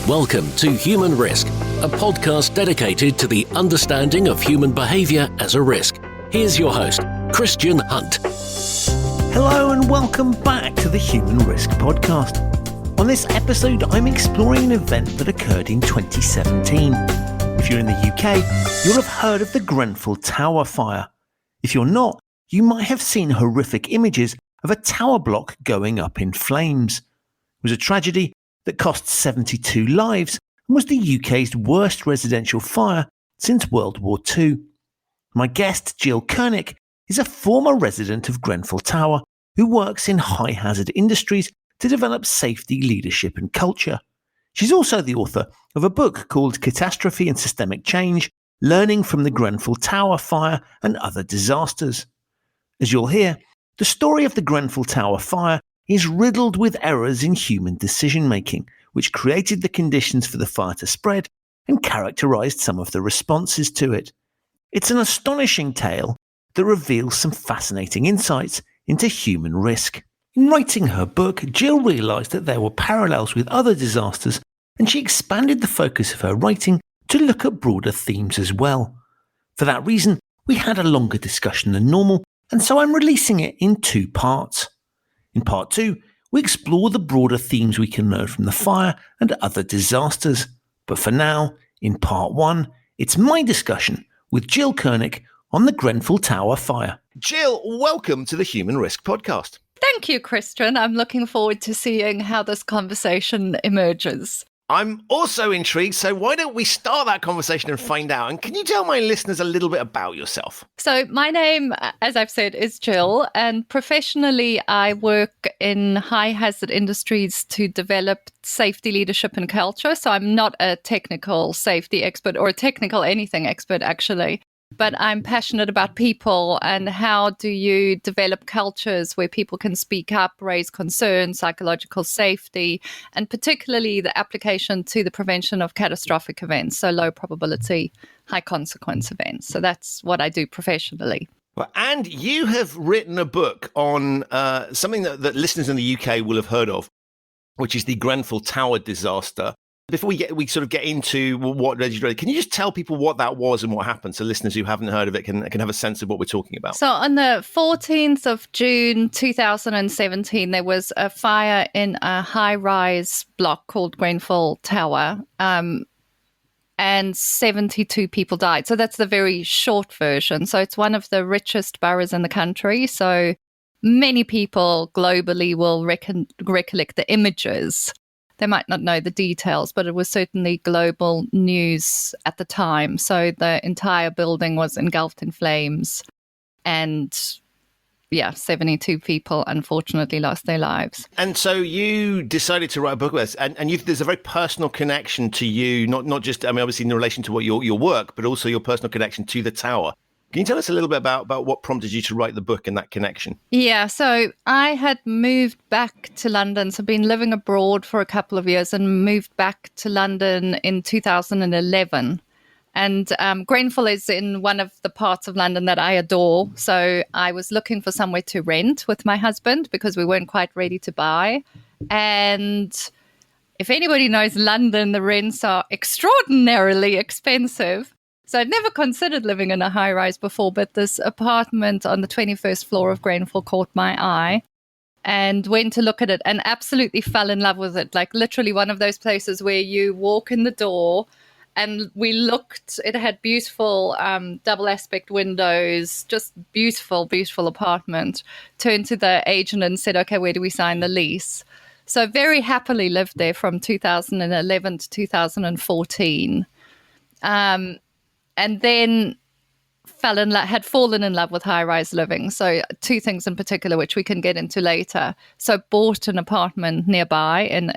Welcome to Human Risk, a podcast dedicated to the understanding of human behaviour as a risk. Here's your host, Christian Hunt. Hello and welcome back to the Human Risk podcast. On this episode, I'm exploring an event that occurred in 2017. If you're in the UK, you'll have heard of the Grenfell Tower fire. If you're not, you might have seen horrific images of a tower block going up in flames. It was a tragedy that cost 72 lives and was the UK's worst residential fire since World War II. My guest, Gill Kernick, is a former resident of Grenfell Tower who works in high-hazard industries to develop safety, leadership and culture. She's also the author of a book called Catastrophe and Systemic Change, Learning from the Grenfell Tower Fire and Other Disasters. As you'll hear, the story of the Grenfell Tower fire is riddled with errors in human decision-making, which created the conditions for the fire to spread and characterised some of the responses to it. It's an astonishing tale that reveals some fascinating insights into human risk. In writing her book, Gill realised that there were parallels with other disasters, and she expanded the focus of her writing to look at broader themes as well. For that reason, we had a longer discussion than normal, and so I'm releasing it in 2 parts. In part 2, we explore the broader themes we can learn from the fire and other disasters. But for now, in part 1, it's my discussion with Gill Kernick on the Grenfell Tower fire. Gill, welcome to the Human Risk podcast. Thank you, Christian. I'm looking forward to seeing how this conversation emerges. I'm also intrigued, so why don't we start that conversation and find out? And can you tell my listeners a little bit about yourself? So my name, as I've said, is Gill, and professionally I work in high-hazard industries to develop safety, leadership and culture. So I'm not a technical safety expert or a technical anything expert, actually. But I'm passionate about people and how do you develop cultures where people can speak up, raise concerns, psychological safety, and particularly the application to the prevention of catastrophic events, so low probability, high consequence events. So that's what I do professionally. Well, and you have written a book on something that listeners in the UK will have heard of, which is the Grenfell Tower disaster. Before we sort of get into what led you to it, can you just tell people what that was and what happened so listeners who haven't heard of it can have a sense of what we're talking about? So on the 14th of June 2017, there was a fire in a high-rise block called Grenfell Tower, and 72 people died. So that's the very short version. So it's one of the richest boroughs in the country. So many people globally will recollect the images. They might not know the details, but it was certainly global news at the time. So the entire building was engulfed in flames and 72 people unfortunately lost their lives. And so you decided to write a book with us, and there's a very personal connection to you, not just, obviously in relation to what your work, but also your personal connection to the tower. Can you tell us a little bit about what prompted you to write the book and that connection? Yeah, so I had moved back to London, so been living abroad for a couple of years and moved back to London in 2011. And Grenfell is in one of the parts of London that I adore. So I was looking for somewhere to rent with my husband because we weren't quite ready to buy. And if anybody knows London, the rents are extraordinarily expensive. So I'd never considered living in a high-rise before, but this apartment on the 21st floor of Grenfell caught my eye and went to look at it and absolutely fell in love with it. Like literally one of those places where you walk in the door and we looked, it had beautiful double aspect windows, just beautiful, beautiful apartment. Turned to the agent and said, okay, where do we sign the lease? So very happily lived there from 2011 to 2014. And then had fallen in love with high-rise living. So 2 things in particular, which we can get into later. So bought an apartment nearby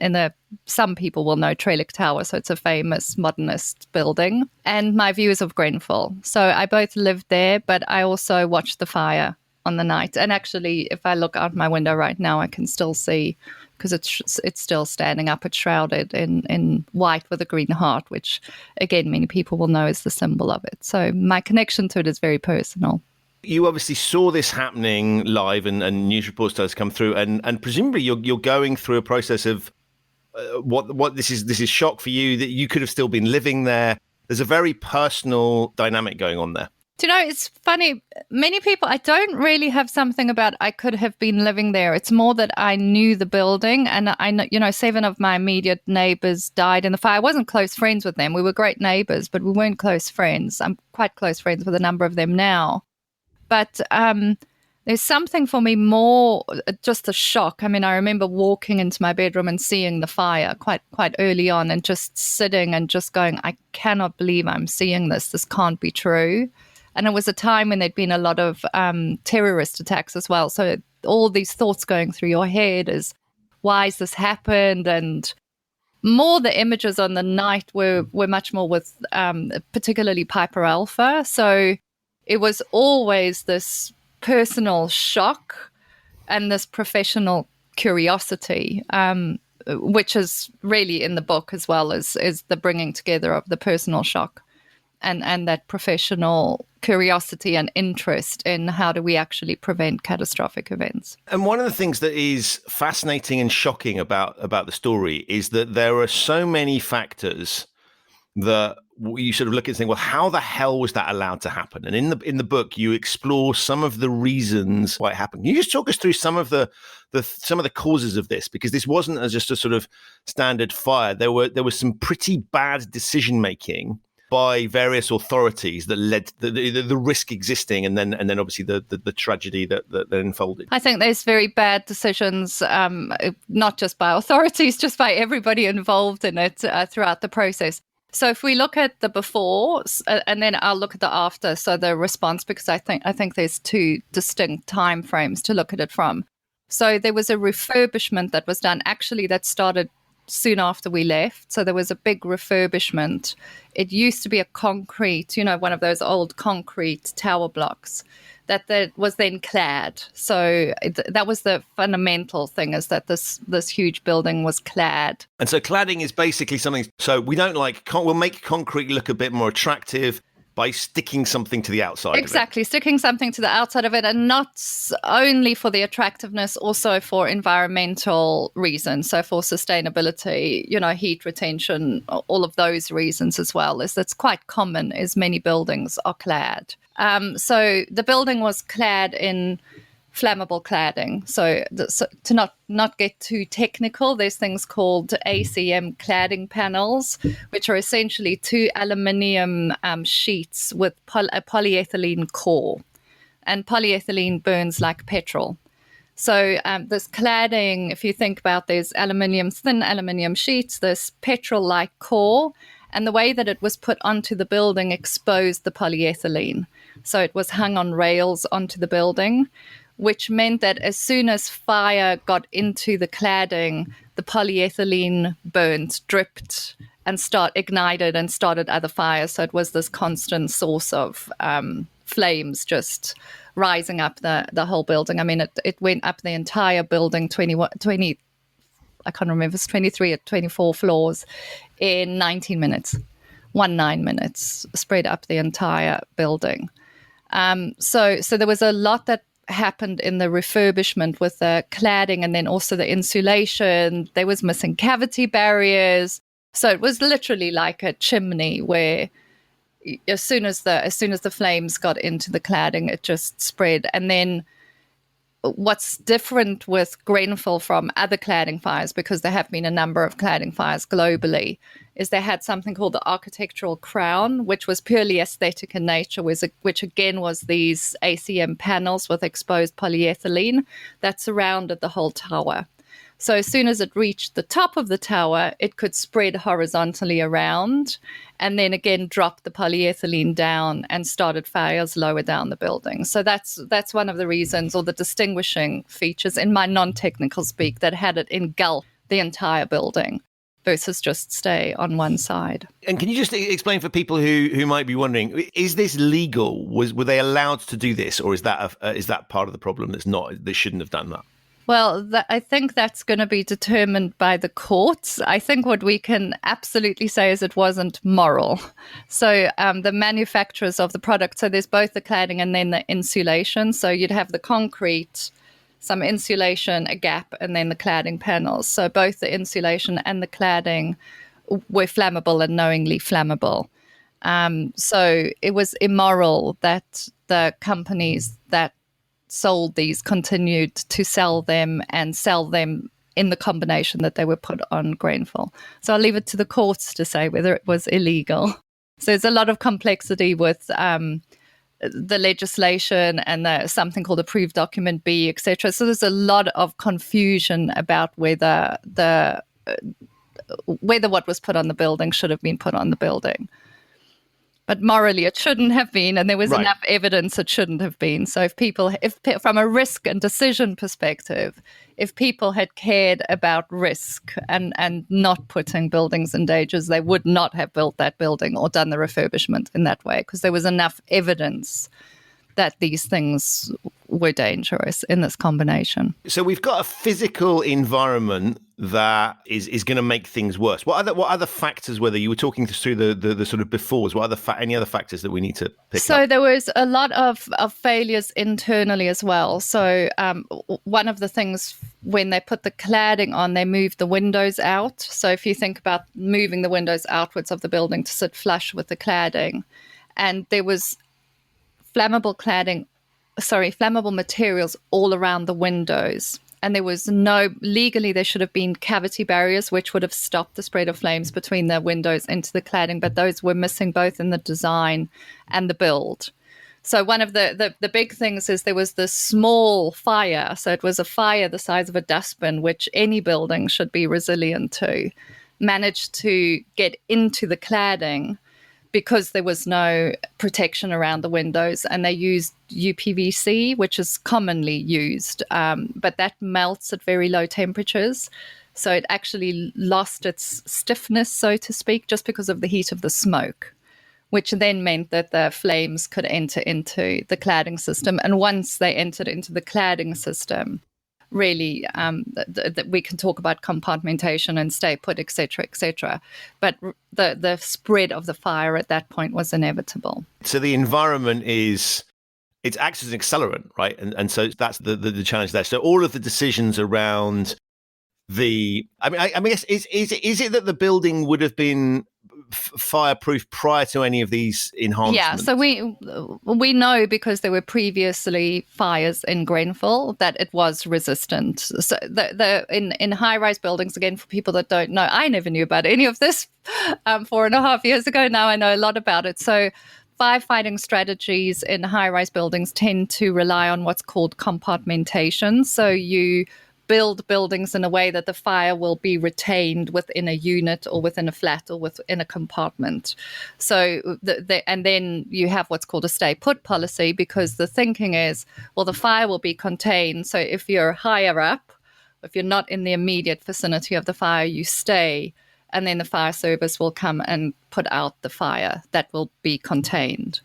some people will know Trellick Tower. So it's a famous modernist building. And my views of Grenfell. So I both lived there, but I also watched the fire on the night. And actually, if I look out my window right now, I can still see, because it's still standing up. It's shrouded in white with a green heart, which, again, many people will know is the symbol of it. So my connection to it is very personal. You obviously saw this happening live and news reports started to come through, and presumably you're going through a process of what this is shock for you, that you could have still been living there. There's a very personal dynamic going on there. Do you know, it's funny. Many people, I don't really have something about I could have been living there. It's more that I knew the building, and I know, 7 of my immediate neighbors died in the fire. I wasn't close friends with them. We were great neighbors, but we weren't close friends. I'm quite close friends with a number of them now. But there's something for me more, just a shock. I mean, I remember walking into my bedroom and seeing the fire quite early on, and just sitting and just going, I cannot believe I'm seeing this. This can't be true. And it was a time when there'd been a lot of terrorist attacks as well. So all these thoughts going through your head is, why has this happened? And more the images on the night were much more with particularly Piper Alpha. So it was always this personal shock and this professional curiosity, which is really in the book as well as the bringing together of the personal shock and that professional curiosity and interest in how do we actually prevent catastrophic events. And one of the things that is fascinating and shocking about the story is that there are so many factors that you sort of look at and think, well, how the hell was that allowed to happen? And in the book, you explore some of the reasons why it happened. Can you just talk us through some of the causes of this? Because this wasn't just a sort of standard fire. There was some pretty bad decision making by various authorities that led to the risk existing, and then obviously the tragedy that unfolded. I think there's very bad decisions, not just by authorities, just by everybody involved in it throughout the process. So if we look at the before, and then I'll look at the after, so the response, because I think there's 2 distinct time frames to look at it from. So there was a refurbishment that was done, actually, that started soon after we left. So there was a big refurbishment. It used to be a concrete, one of those old concrete tower blocks that was then clad. So that was the fundamental thing, is that this huge building was clad. And so cladding is basically something, so we don't we'll make concrete look a bit more attractive by sticking something to the outside Exactly, of it. Sticking something to the outside of it, and not only for the attractiveness, also for environmental reasons, so for sustainability, heat retention, all of those reasons as well. That's quite common, as many buildings are clad. So the building was clad in flammable cladding. So to not get too technical, there's things called ACM cladding panels, which are essentially 2 aluminium sheets with a polyethylene core. And polyethylene burns like petrol. So this cladding, if you think about, there's thin aluminium sheets, this petrol-like core, and the way that it was put onto the building exposed the polyethylene. So it was hung on rails onto the building, which meant that as soon as fire got into the cladding, the polyethylene burnt, dripped, and ignited and started other fires. So it was this constant source of flames just rising up the whole building. I mean, it went up the entire building, 20, I can't remember, it's 23 or 24 floors in 19 minutes, 19 minutes, spread up the entire building. So there was a lot that happened in the refurbishment with the cladding, and then also the insulation. There was missing cavity barriers. So it was literally like a chimney where as soon as the flames got into the cladding, it just spread. And then what's different with Grenfell from other cladding fires, because there have been a number of cladding fires globally, is they had something called the architectural crown, which was purely aesthetic in nature, which again was these ACM panels with exposed polyethylene that surrounded the whole tower. So as soon as it reached the top of the tower, it could spread horizontally around and then again drop the polyethylene down and started fires lower down the building. So that's one of the reasons, or the distinguishing features in my non-technical speak, that had it engulf the entire building versus just stay on one side. And can you just explain for people who might be wondering, is this legal? Were they allowed to do this, or is that part of the problem they shouldn't have done that? Well, I think that's going to be determined by the courts. I think what we can absolutely say is it wasn't moral. So the manufacturers of the product, so there's both the cladding and then the insulation. So you'd have the concrete some insulation, a gap, and then the cladding panels. So both the insulation and the cladding were flammable and knowingly flammable. So it was immoral that the companies that sold these continued to sell them and sell them in the combination that they were put on Grenfell. So I'll leave it to the courts to say whether it was illegal. So there's a lot of complexity with the legislation and something called Approved Document B, etc. So there's a lot of confusion about whether what was put on the building should have been put on the building. But morally, it shouldn't have been, and there was enough evidence it shouldn't have been. So if from a risk and decision perspective, if people had cared about risk and not putting buildings in dangers, they would not have built that building or done the refurbishment in that way, because there was enough evidence that these things were dangerous in this combination. So we've got a physical environment that is going to make things worse. What other factors were there? You were talking through the sort of befores. What any other factors that we need to pick up? So there was a lot of failures internally as well. So one of the things, when they put the cladding on, they moved the windows out. So if you think about moving the windows outwards of the building to sit flush with the cladding, and there was flammable materials all around the windows. And there was legally there should have been cavity barriers which would have stopped the spread of flames between the windows into the cladding, but those were missing both in the design and the build. So one of the big things is there was this small fire. So it was a fire the size of a dustbin, which any building should be resilient to, managed to get into the cladding because there was no protection around the windows, and they used UPVC, which is commonly used, but that melts at very low temperatures. So it actually lost its stiffness, so to speak, just because of the heat of the smoke, which then meant that the flames could enter into the cladding system. And once they entered into the cladding system, really, we can talk about compartmentation and stay put, et cetera, but the spread of the fire at that point was inevitable. So the environment it acts as an accelerant, right? And so that's the challenge there. So all of the decisions around I guess is it that the building would have been fireproof prior to any of these enhancements? Yeah, so we know, because there were previously fires in Grenfell, that it was resistant. So in high-rise buildings, again, for people that don't know, I never knew about any of this 4.5 years ago. Now I know a lot about it. So firefighting strategies in high-rise buildings tend to rely on what's called compartmentation. So you build buildings in a way that the fire will be retained within a unit or within a flat or within a compartment. So, and then you have what's called a stay put policy, because the thinking is, well, the fire will be contained. So if you're higher up, if you're not in the immediate vicinity of the fire, you stay, and then the fire service will come and put out the fire. That will be contained.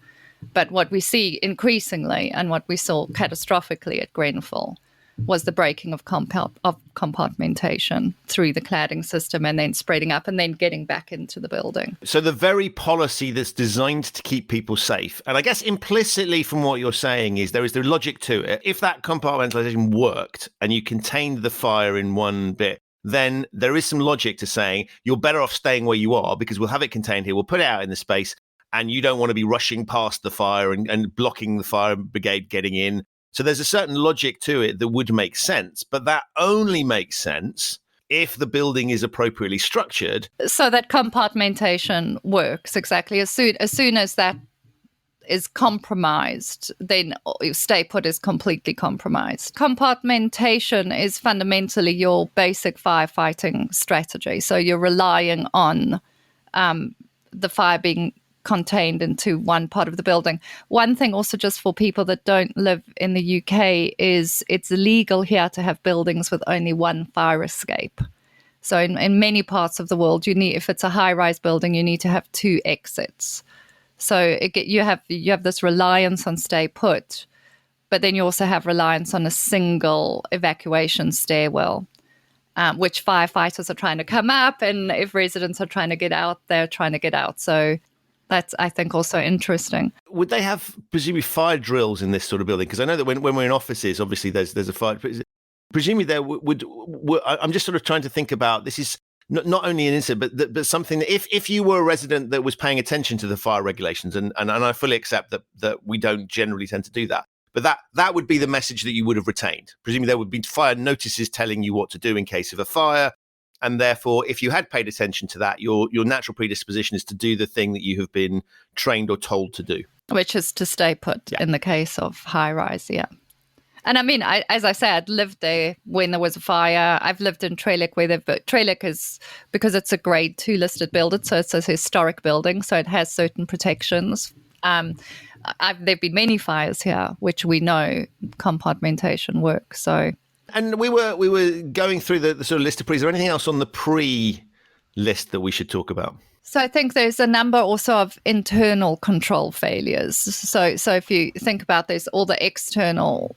But what we see increasingly, and what we saw catastrophically at Grenfell, was the breaking of compartmentation through the cladding system, and then spreading up and then getting back into the building. So the very policy that's designed to keep people safe, and I guess implicitly from what you're saying is there is the logic to it. If that compartmentalization worked and you contained the fire in one bit, then there is some logic to saying you're better off staying where you are, because we'll have it contained here, we'll put it out in the space, and you don't want to be rushing past the fire and blocking the fire brigade getting in. So there's a certain logic to it that would make sense, but that only makes sense if the building is appropriately structured. So that compartmentation works, exactly. As soon as that is compromised, then stay put is completely compromised. Compartmentation is fundamentally your basic firefighting strategy. So you're relying on the fire being contained into one part of the building. One thing also, just for people that don't live in the UK, is it's illegal here to have buildings with only one fire escape. So in many parts of the world, if it's a high-rise building, you need to have two exits. So you have this reliance on stay put, but then you also have reliance on a single evacuation stairwell, which firefighters are trying to come up, and if residents are trying to get out, they're trying to get out. So That's, I think, also interesting. Would they have presumably fire drills in this sort of building? Because I know that when we're in offices, obviously there's a fire. Presumably there would I'm just sort of trying to think about, this is not only an incident, but something that if you were a resident that was paying attention to the fire regulations, and I fully accept that we don't generally tend to do that, but that would be the message that you would have retained. Presumably there would be fire notices telling you what to do in case of a fire. And therefore, if you had paid attention to that, your natural predisposition is to do the thing that you have been trained or told to do. Which is to stay put in the case of high rise, yeah. And I mean, as I said, lived there when there was a fire. I've lived in Trellick, Trellick is, because it's a grade 2 listed building, so it's a historic building, so it has certain protections. There've been many fires here, which we know compartmentation works, so... And we were going through the sort of list of pre. Is there anything else on the pre list that we should talk about? So I think there's a number also of internal control failures. So if you think about this, all the external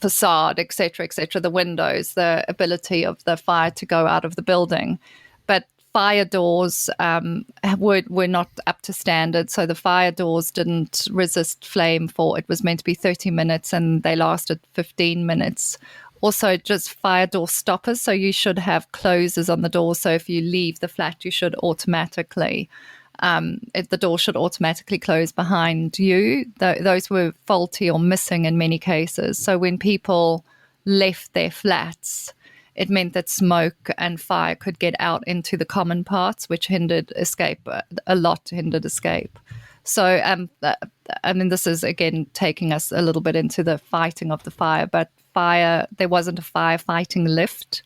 facade, et cetera, the windows, the ability of the fire to go out of the building. But fire doors were not up to standard. So the fire doors didn't resist flame it was meant to be 30 minutes and they lasted 15 minutes. Also, just fire door stoppers. So you should have closers on the door. So if you leave the flat, you should automatically, the door should automatically close behind you. Those were faulty or missing in many cases. So when people left their flats, it meant that smoke and fire could get out into the common parts, which hindered escape, hindered escape. So, I mean, this is, again, taking us a little bit into the fighting of the fire, but there wasn't a firefighting lift.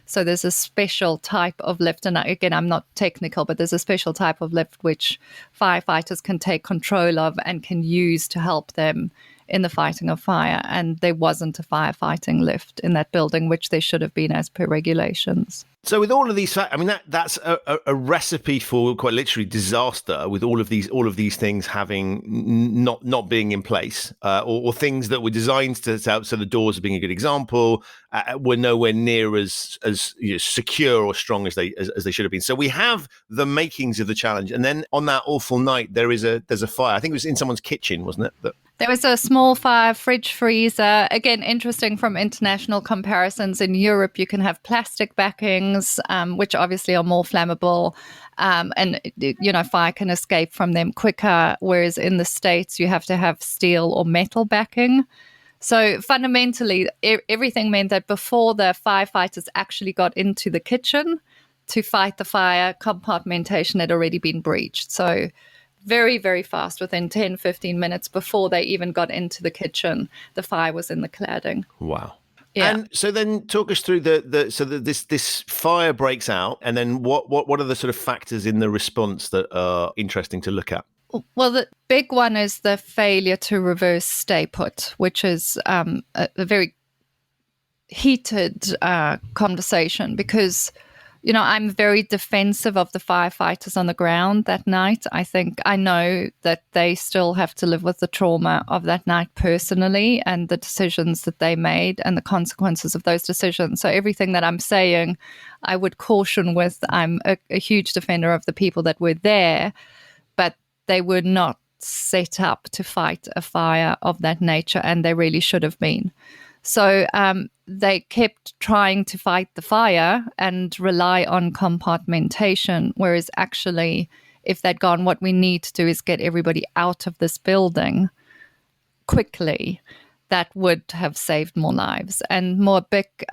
So there's a special type of lift. And again, I'm not technical, but there's a special type of lift which firefighters can take control of and can use to help them in the fighting of fire. And there wasn't a firefighting lift in that building, which there should have been as per regulations. So with all of these, I mean, that's a recipe for quite literally disaster, with all of these things having not being in place, or things that were designed to help. So the doors being a good example, were nowhere near as secure or strong as they should have been. So we have the makings of the challenge, and then on that awful night, there's a fire. I think it was in someone's kitchen, wasn't it? There was a small fire, fridge, freezer. Again, interesting from international comparisons. In Europe, you can have plastic backings, which obviously are more flammable, and fire can escape from them quicker. Whereas in the States, you have to have steel or metal backing. So fundamentally, everything meant that before the firefighters actually got into the kitchen to fight the fire, compartmentation had already been breached. So very, very fast, within 10, 15 minutes before they even got into the kitchen, the fire was in the cladding. Wow. Yeah. And so then talk us through this fire breaks out, and then what are the sort of factors in the response that are interesting to look at? Well, the big one is the failure to reverse stay put, which is a very heated conversation, because I'm very defensive of the firefighters on the ground that night. I know that they still have to live with the trauma of that night personally, and the decisions that they made and the consequences of those decisions. So everything that I'm saying, I would caution with. I'm a huge defender of the people that were there, but they were not set up to fight a fire of that nature, and they really should have been. So they kept trying to fight the fire and rely on compartmentation, whereas actually, if they'd gone, what we need to do is get everybody out of this building quickly, that would have saved more lives. And Moabik,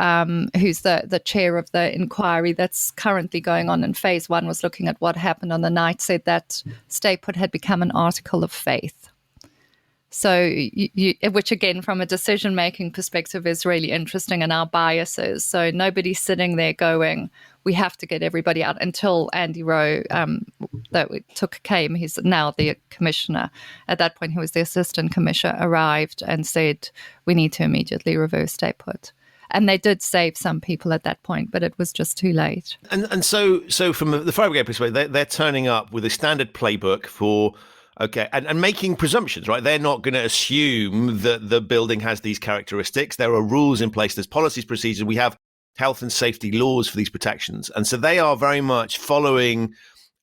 who's the chair of the inquiry that's currently going on in phase 1, was looking at what happened on the night, said that stay put had become an article of faith. So, which again, from a decision-making perspective, is really interesting, and our biases. So nobody's sitting there going, we have to get everybody out, until Andy Rowe, came. He's now the commissioner. At that point, he was the assistant commissioner, arrived and said, we need to immediately reverse stay put. And they did save some people at that point, but it was just too late. And so from the fire brigade perspective, they're turning up with a standard playbook for... Okay, and making presumptions, right? They're not going to assume that the building has these characteristics. There are rules in place. There's policies, procedures. We have health and safety laws for these protections. And so they are very much following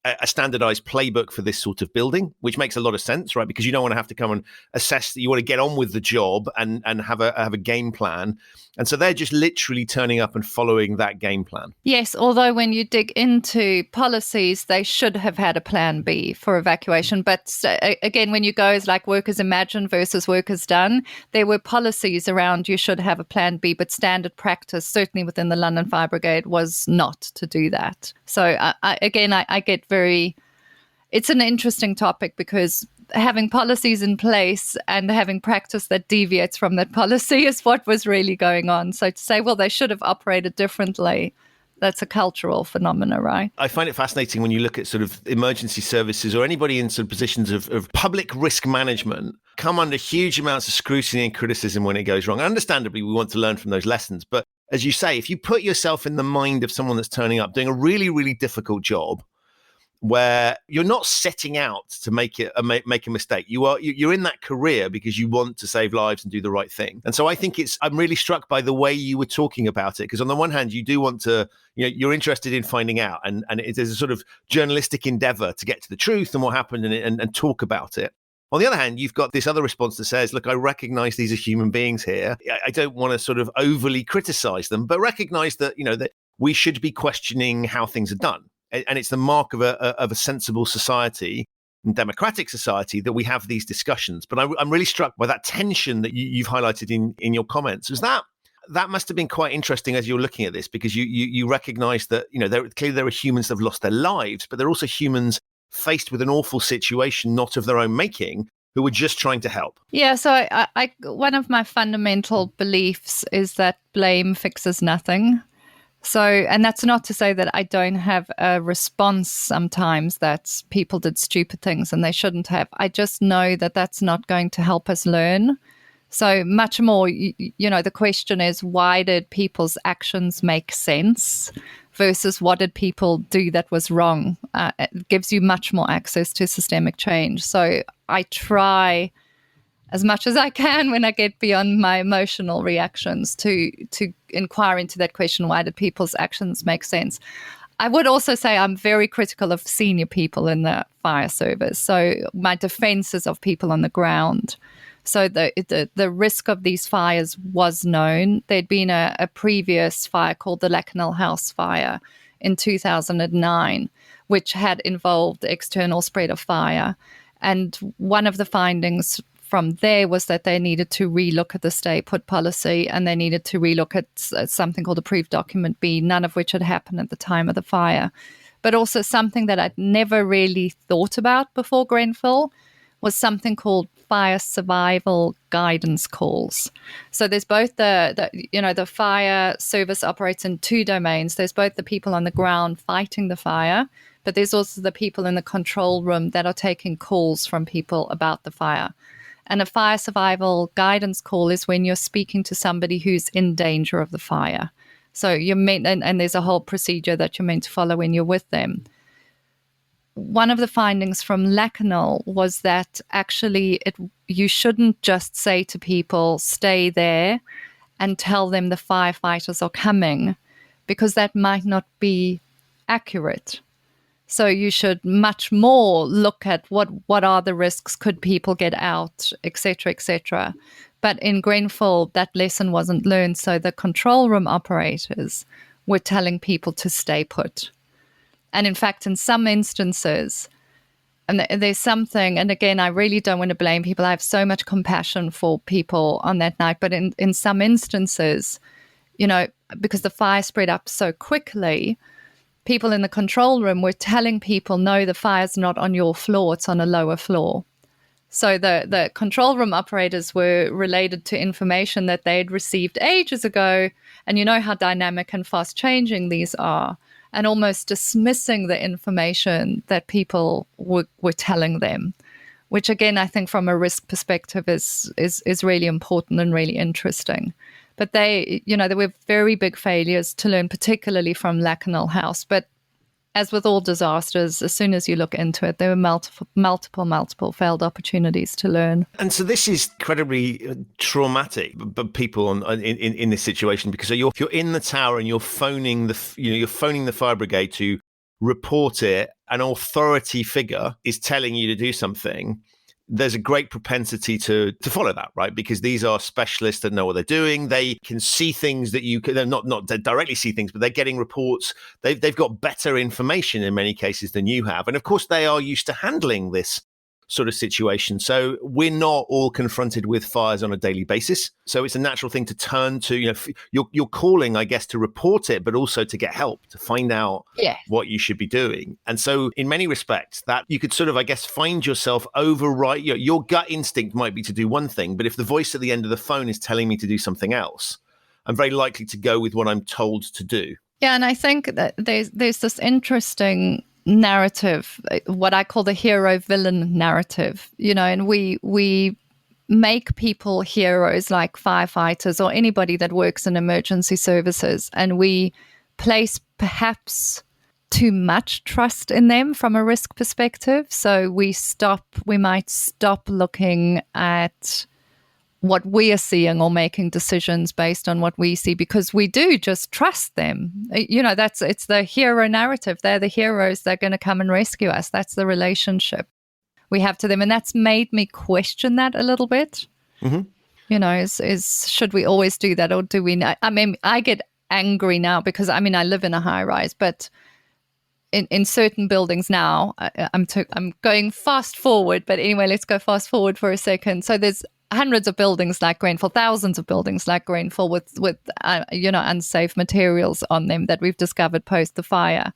a standardized playbook for this sort of building, which makes a lot of sense, right? Because you don't want to have to come and assess that. You want to get on with the job and have a game plan. And so they're just literally turning up and following that game plan. Yes, although when you dig into policies, they should have had a plan B for evacuation. But again, when you go as like workers imagined versus workers done, there were policies around you should have a plan B, but standard practice, certainly within the London Fire Brigade, was not to do that. So I get very, it's an interesting topic because having policies in place and having practice that deviates from that policy is what was really going on. So to say, well, they should have operated differently, that's a cultural phenomena, right? I find it fascinating when you look at sort of emergency services or anybody in sort of positions of public risk management come under huge amounts of scrutiny and criticism when it goes wrong. Understandably, we want to learn from those lessons. But as you say, if you put yourself in the mind of someone that's turning up, doing a really, really difficult job, where you're not setting out to make a mistake. You're in that career because you want to save lives and do the right thing. And so I think I'm really struck by the way you were talking about it, because on the one hand, you do want to, you're interested in finding out, and it is a sort of journalistic endeavor to get to the truth and what happened and talk about it. On the other hand, you've got this other response that says, look, I recognize these are human beings here. I don't want to sort of overly criticize them, but recognize that, that we should be questioning how things are done. And it's the mark of a sensible society and democratic society that we have these discussions. But I'm really struck by that tension that you've highlighted in your comments. Was that must have been quite interesting as you're looking at this, because you recognize that, clearly there are humans that have lost their lives, but there are also humans faced with an awful situation, not of their own making, who were just trying to help. Yeah, so I one of my fundamental beliefs is that blame fixes nothing. So, and that's not to say that I don't have a response sometimes that people did stupid things and they shouldn't have. I just know that that's not going to help us learn. So much more, the question is, why did people's actions make sense versus what did people do that was wrong? It gives you much more access to systemic change. So I try as much as I can when I get beyond my emotional reactions to inquire into that question, why did people's actions make sense? I would also say I'm very critical of senior people in the fire service. So my defense is of people on the ground. So the risk of these fires was known. There'd been a previous fire called the Lakanal House fire in 2009, which had involved external spread of fire. And one of the findings from there was that they needed to relook at the stay put policy, and they needed to relook at something called Approved Document B, none of which had happened at the time of the fire. But also something that I'd never really thought about before Grenfell was something called fire survival guidance calls. So there's both the fire service operates in two domains. There's both the people on the ground fighting the fire, but there's also the people in the control room that are taking calls from people about the fire. And a fire survival guidance call is when you're speaking to somebody who's in danger of the fire. So you're meant, and there's a whole procedure that you're meant to follow when you're with them. One of the findings from Lakanal was that actually you shouldn't just say to people, stay there and tell them the firefighters are coming, because that might not be accurate. So you should much more look at what are the risks, could people get out, et cetera, But in Grenfell, that lesson wasn't learned. So the control room operators were telling people to stay put. And in fact, in some instances, and there's something, and again, I really don't want to blame people. I have so much compassion for people on that night. But in some instances, because the fire spread up so quickly, people in the control room were telling people, no, the fire's not on your floor, it's on a lower floor. So the control room operators were related to information that they had received ages ago, and you know how dynamic and fast changing these are, and almost dismissing the information that people were telling them, which again, I think from a risk perspective is really important and really interesting. But there were very big failures to learn, particularly from Lakanal House. But as with all disasters, as soon as you look into it, there were multiple failed opportunities to learn. And so this is incredibly traumatic, but people in this situation, because if you're in the tower and you're phoning the fire brigade to report it, an authority figure is telling you to do something, there's a great propensity to follow that, right? Because these are specialists that know what they're doing. They can see things that you could not directly see things, but they're getting reports. They've got better information in many cases than you have. And of course, they are used to handling this sort of situation. So we're not all confronted with fires on a daily basis. So it's a natural thing to turn to, you're calling, I guess, to report it, but also to get help, to find out what you should be doing. And so in many respects that you could sort of, I guess, find yourself override, your gut instinct might be to do one thing, but if the voice at the end of the phone is telling me to do something else, I'm very likely to go with what I'm told to do. Yeah. And I think that there's this interesting narrative, what I call the hero-villain narrative, and we make people heroes like firefighters or anybody that works in emergency services, and we place perhaps too much trust in them from a risk perspective. So we might stop looking at what we are seeing or making decisions based on what we see, because we do just trust them. It's the hero narrative. They're the heroes. They're going to come and rescue us. That's the relationship we have to them. And that's made me question that a little bit. Mm-hmm. Should we always do that, or do we not? I mean, I get angry now because, I live in a high rise, but in certain buildings now, I'm going fast forward, but anyway, let's go fast forward for a second. So there's hundreds of buildings like Grenfell, thousands of buildings like Grenfell with unsafe materials on them that we've discovered post the fire.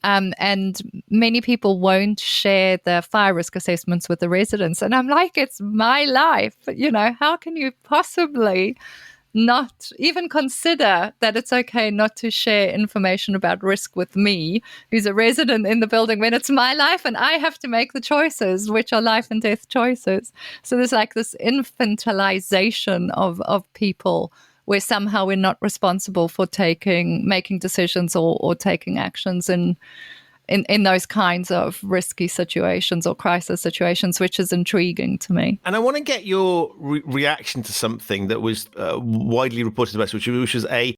And many people won't share the fire risk assessments with the residents. And I'm like, it's my life. How can you possibly not even consider that it's okay not to share information about risk with me, who's a resident in the building, when it's my life and I have to make the choices, which are life and death choices. So there's like this infantilization of people where somehow we're not responsible for making decisions or taking actions in those kinds of risky situations or crisis situations, which is intriguing to me. And I want to get your reaction to something that was widely reported about, which was a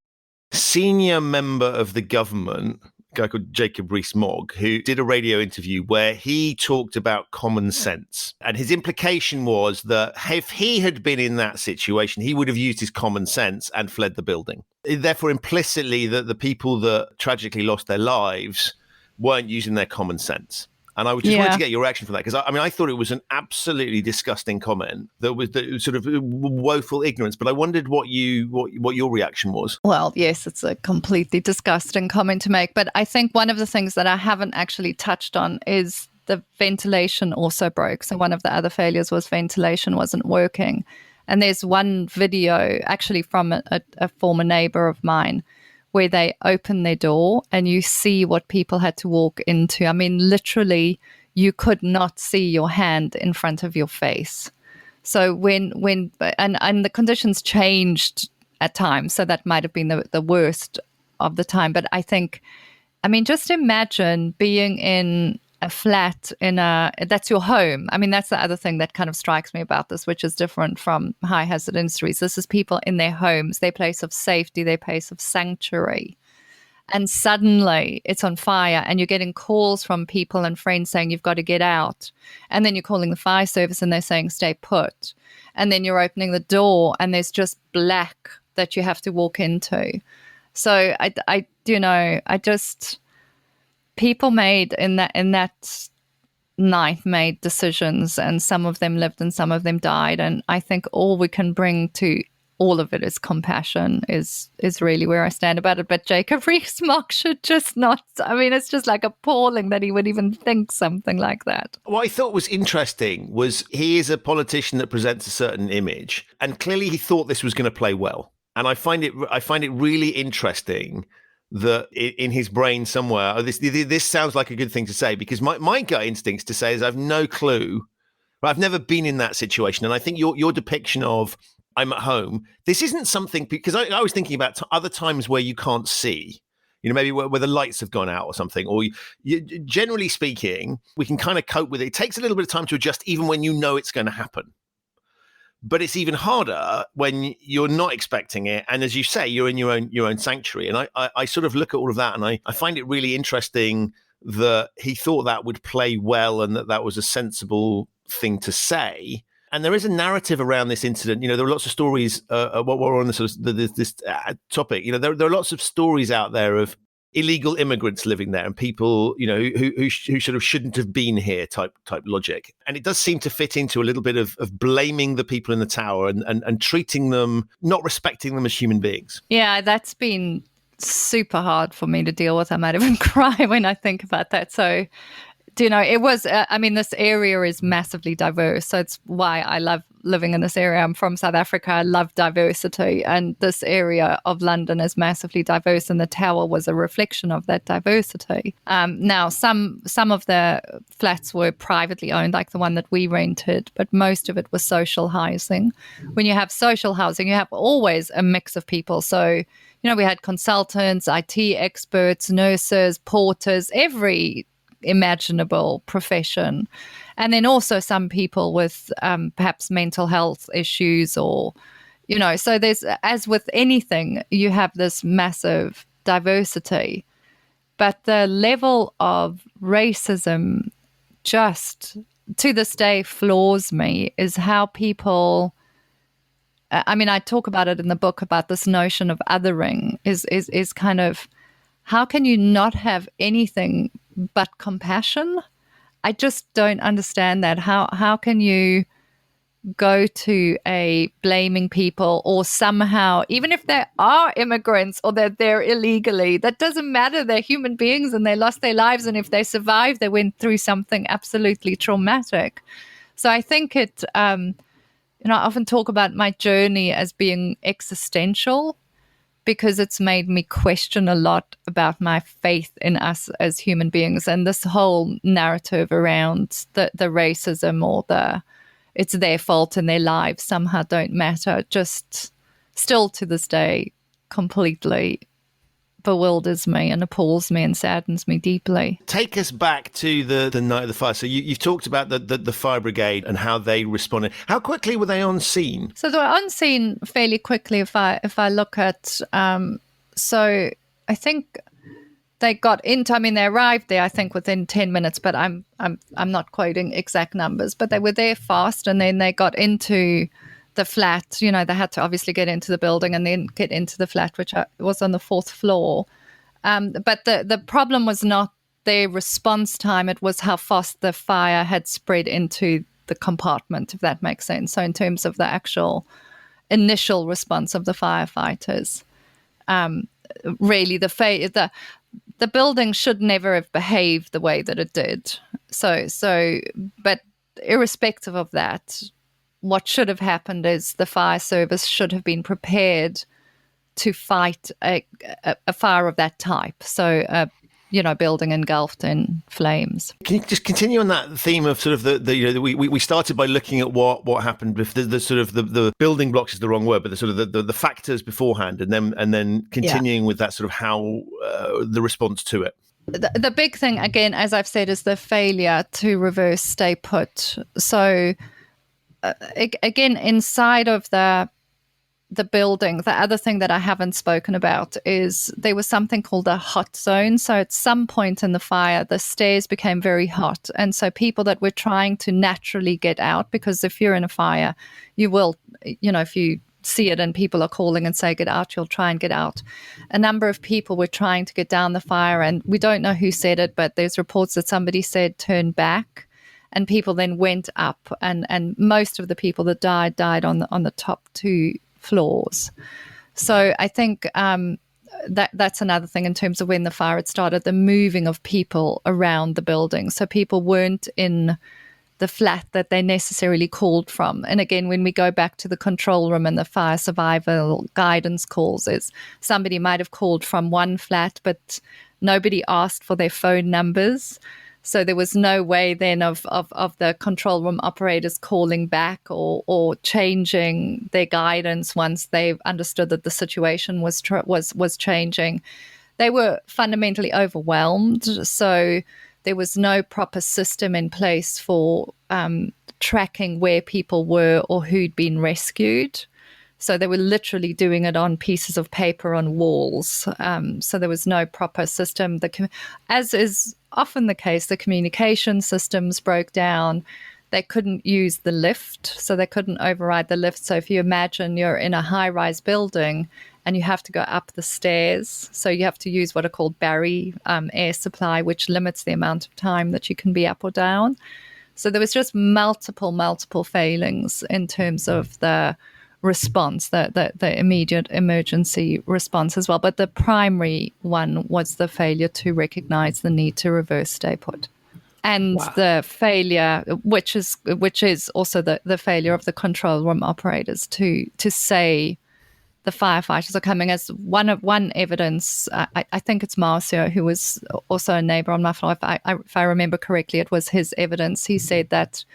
senior member of the government, a guy called Jacob Rees-Mogg, who did a radio interview where he talked about common sense. And his implication was that if he had been in that situation, he would have used his common sense and fled the building. Therefore, implicitly, that the people that tragically lost their lives weren't using their common sense. And I just wanted to get your reaction from that, because I thought it was an absolutely disgusting comment that was sort of woeful ignorance. But I wondered what your reaction was. Well, yes, it's a completely disgusting comment to make. But I think one of the things that I haven't actually touched on is the ventilation also broke. So one of the other failures was ventilation wasn't working. And there's one video actually from a former neighbor of mine where they open their door and you see what people had to walk into. Literally, you could not see your hand in front of your face. So when the conditions changed at times, so that might have been the worst of the time. But I think, just imagine being in a flat that's your home. That's the other thing that kind of strikes me about this, which is different from high hazard industries. This is people in their homes, their place of safety, their place of sanctuary. And suddenly it's on fire and you're getting calls from people and friends saying you've got to get out. And then you're calling the fire service and they're saying stay put. And then you're opening the door and there's just black that you have to walk into. So people made in that night made decisions, and some of them lived and some of them died. And I think all we can bring to all of it is compassion is really where I stand about it. But Jacob Rees-Mogg should just not. It's just like appalling that he would even think something like that. What I thought was interesting was he is a politician that presents a certain image, and clearly he thought this was going to play well. And I find it really interesting that in his brain somewhere, this sounds like a good thing to say, because my gut instincts to say is I've no clue. I've never been in that situation. And I think your depiction of I'm at home, this isn't something, because I was thinking about other times where you can't see, maybe where the lights have gone out or something, or generally speaking, we can kind of cope with it. It takes a little bit of time to adjust, even when you know it's going to happen. But it's even harder when you're not expecting it. And as you say, you're in your own sanctuary. And I sort of look at all of that and I find it really interesting that he thought that would play well and that was a sensible thing to say. And there is a narrative around this incident. There are lots of stories. While we're on this topic, there are lots of stories out there of illegal immigrants living there and people, who sort of shouldn't have been here type logic. And it does seem to fit into a little bit of blaming the people in the tower and treating them, not respecting them as human beings. Yeah, that's been super hard for me to deal with. I might even cry when I think about that. So, it was, this area is massively diverse. So it's why I love living in this area. I'm from South Africa. I love diversity. And this area of London is massively diverse. And the tower was a reflection of that diversity. Now, some of the flats were privately owned, like the one that we rented, but most of it was social housing. When you have social housing, you have always a mix of people. So, we had consultants, IT experts, nurses, porters, every imaginable profession, and then also some people with perhaps mental health issues, or so there's, as with anything, you have this massive diversity, but the level of racism just to this day floors me. Is how people, I talk about it in the book, about this notion of othering is kind of, how can you not have anything but compassion? I just don't understand that. How can you go to a blaming people, or somehow, even if they are immigrants or they're there illegally, that doesn't matter. They're human beings and they lost their lives. And if they survived, they went through something absolutely traumatic. So I think it, I often talk about my journey as being existential, because it's made me question a lot about my faith in us as human beings, and this whole narrative around the racism, or it's their fault and their lives somehow don't matter, just still to this day completely bewilders me and appalls me and saddens me deeply. Take us back to the night of the fire. So you've talked about the fire brigade and how they responded. How quickly were they on scene? So they were on scene fairly quickly. If I look at, so I think they got into, they arrived there, I think, within 10 minutes, but I'm not quoting exact numbers, but they were there fast, and then they got into the flat. They had to obviously get into the building and then get into the flat, which was on the 4th floor. But the problem was not their response time. It was how fast the fire had spread into the compartment, if that makes sense. So in terms of the actual initial response of the firefighters, really the building should never have behaved the way that it did. So, but irrespective of that, what should have happened is the fire service should have been prepared to fight a fire of that type. So, building engulfed in flames. Can you just continue on that theme of sort of we started by looking at what happened with the sort of the building blocks is the wrong word, but the sort of the factors beforehand, and then continuing with that sort of how the response to it. The big thing, again, as I've said, is the failure to reverse stay put. So, again, inside of the building, the other thing that I haven't spoken about is there was something called a hot zone. So at some point in the fire, the stairs became very hot. And so people that were trying to naturally get out, because if you're in a fire, you will, if you see it and people are calling and say, get out, you'll try and get out. A number of people were trying to get down the fire, and we don't know who said it, but there's reports that somebody said, turn back. And people then went up, and most of the people that died on the top 2 floors. So I think that's another thing in terms of when the fire had started, the moving of people around the building. So people weren't in the flat that they necessarily called from. And again, when we go back to the control room and the fire survival guidance calls, is somebody might have called from one flat, but nobody asked for their phone numbers. So there was no way then of the control room operators calling back or changing their guidance once they understood that the situation was changing. They were fundamentally overwhelmed. So there was no proper system in place for tracking where people were or who'd been rescued. So they were literally doing it on pieces of paper on walls. So there was no proper system. As is often the case. The communication systems broke down. They couldn't use the lift, so they couldn't override the lift. So if you imagine you're in a high-rise building and you have to go up the stairs, so you have to use what are called Barry air supply, which limits the amount of time that you can be up or down. So there was just multiple failings in terms of the response, the immediate emergency response as well. But the primary one was the failure to recognize the need to reverse stay put. And the failure, which is also the failure of the control room operators to say the firefighters are coming. As one evidence, I think it's Marcio, who was also a neighbor on my floor. If I remember correctly, it was his evidence. He said that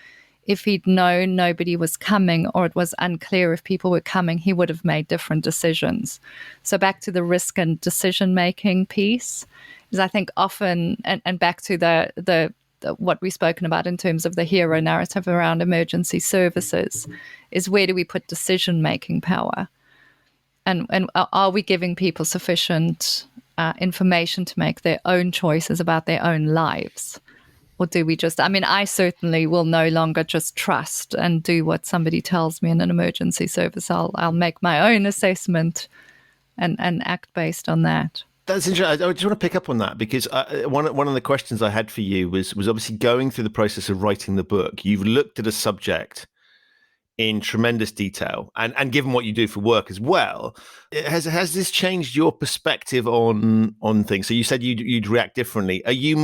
if he'd known nobody was coming, or it was unclear if people were coming, he would have made different decisions. So back to the risk and decision-making piece is, I think, often, and back to the what we've spoken about in terms of the hero narrative around emergency services, is where do we put decision-making power? And are we giving people sufficient information to make their own choices about their own lives? Or do we just, I certainly will no longer just trust and do what somebody tells me in an emergency service. I'll make my own assessment and act based on that. That's interesting. I just want to pick up on that, because one of the questions I had for you was obviously going through the process of writing the book. You've looked at a subject in tremendous detail, and given what you do for work as well, has this changed your perspective on things? So you said you'd react differently. Are you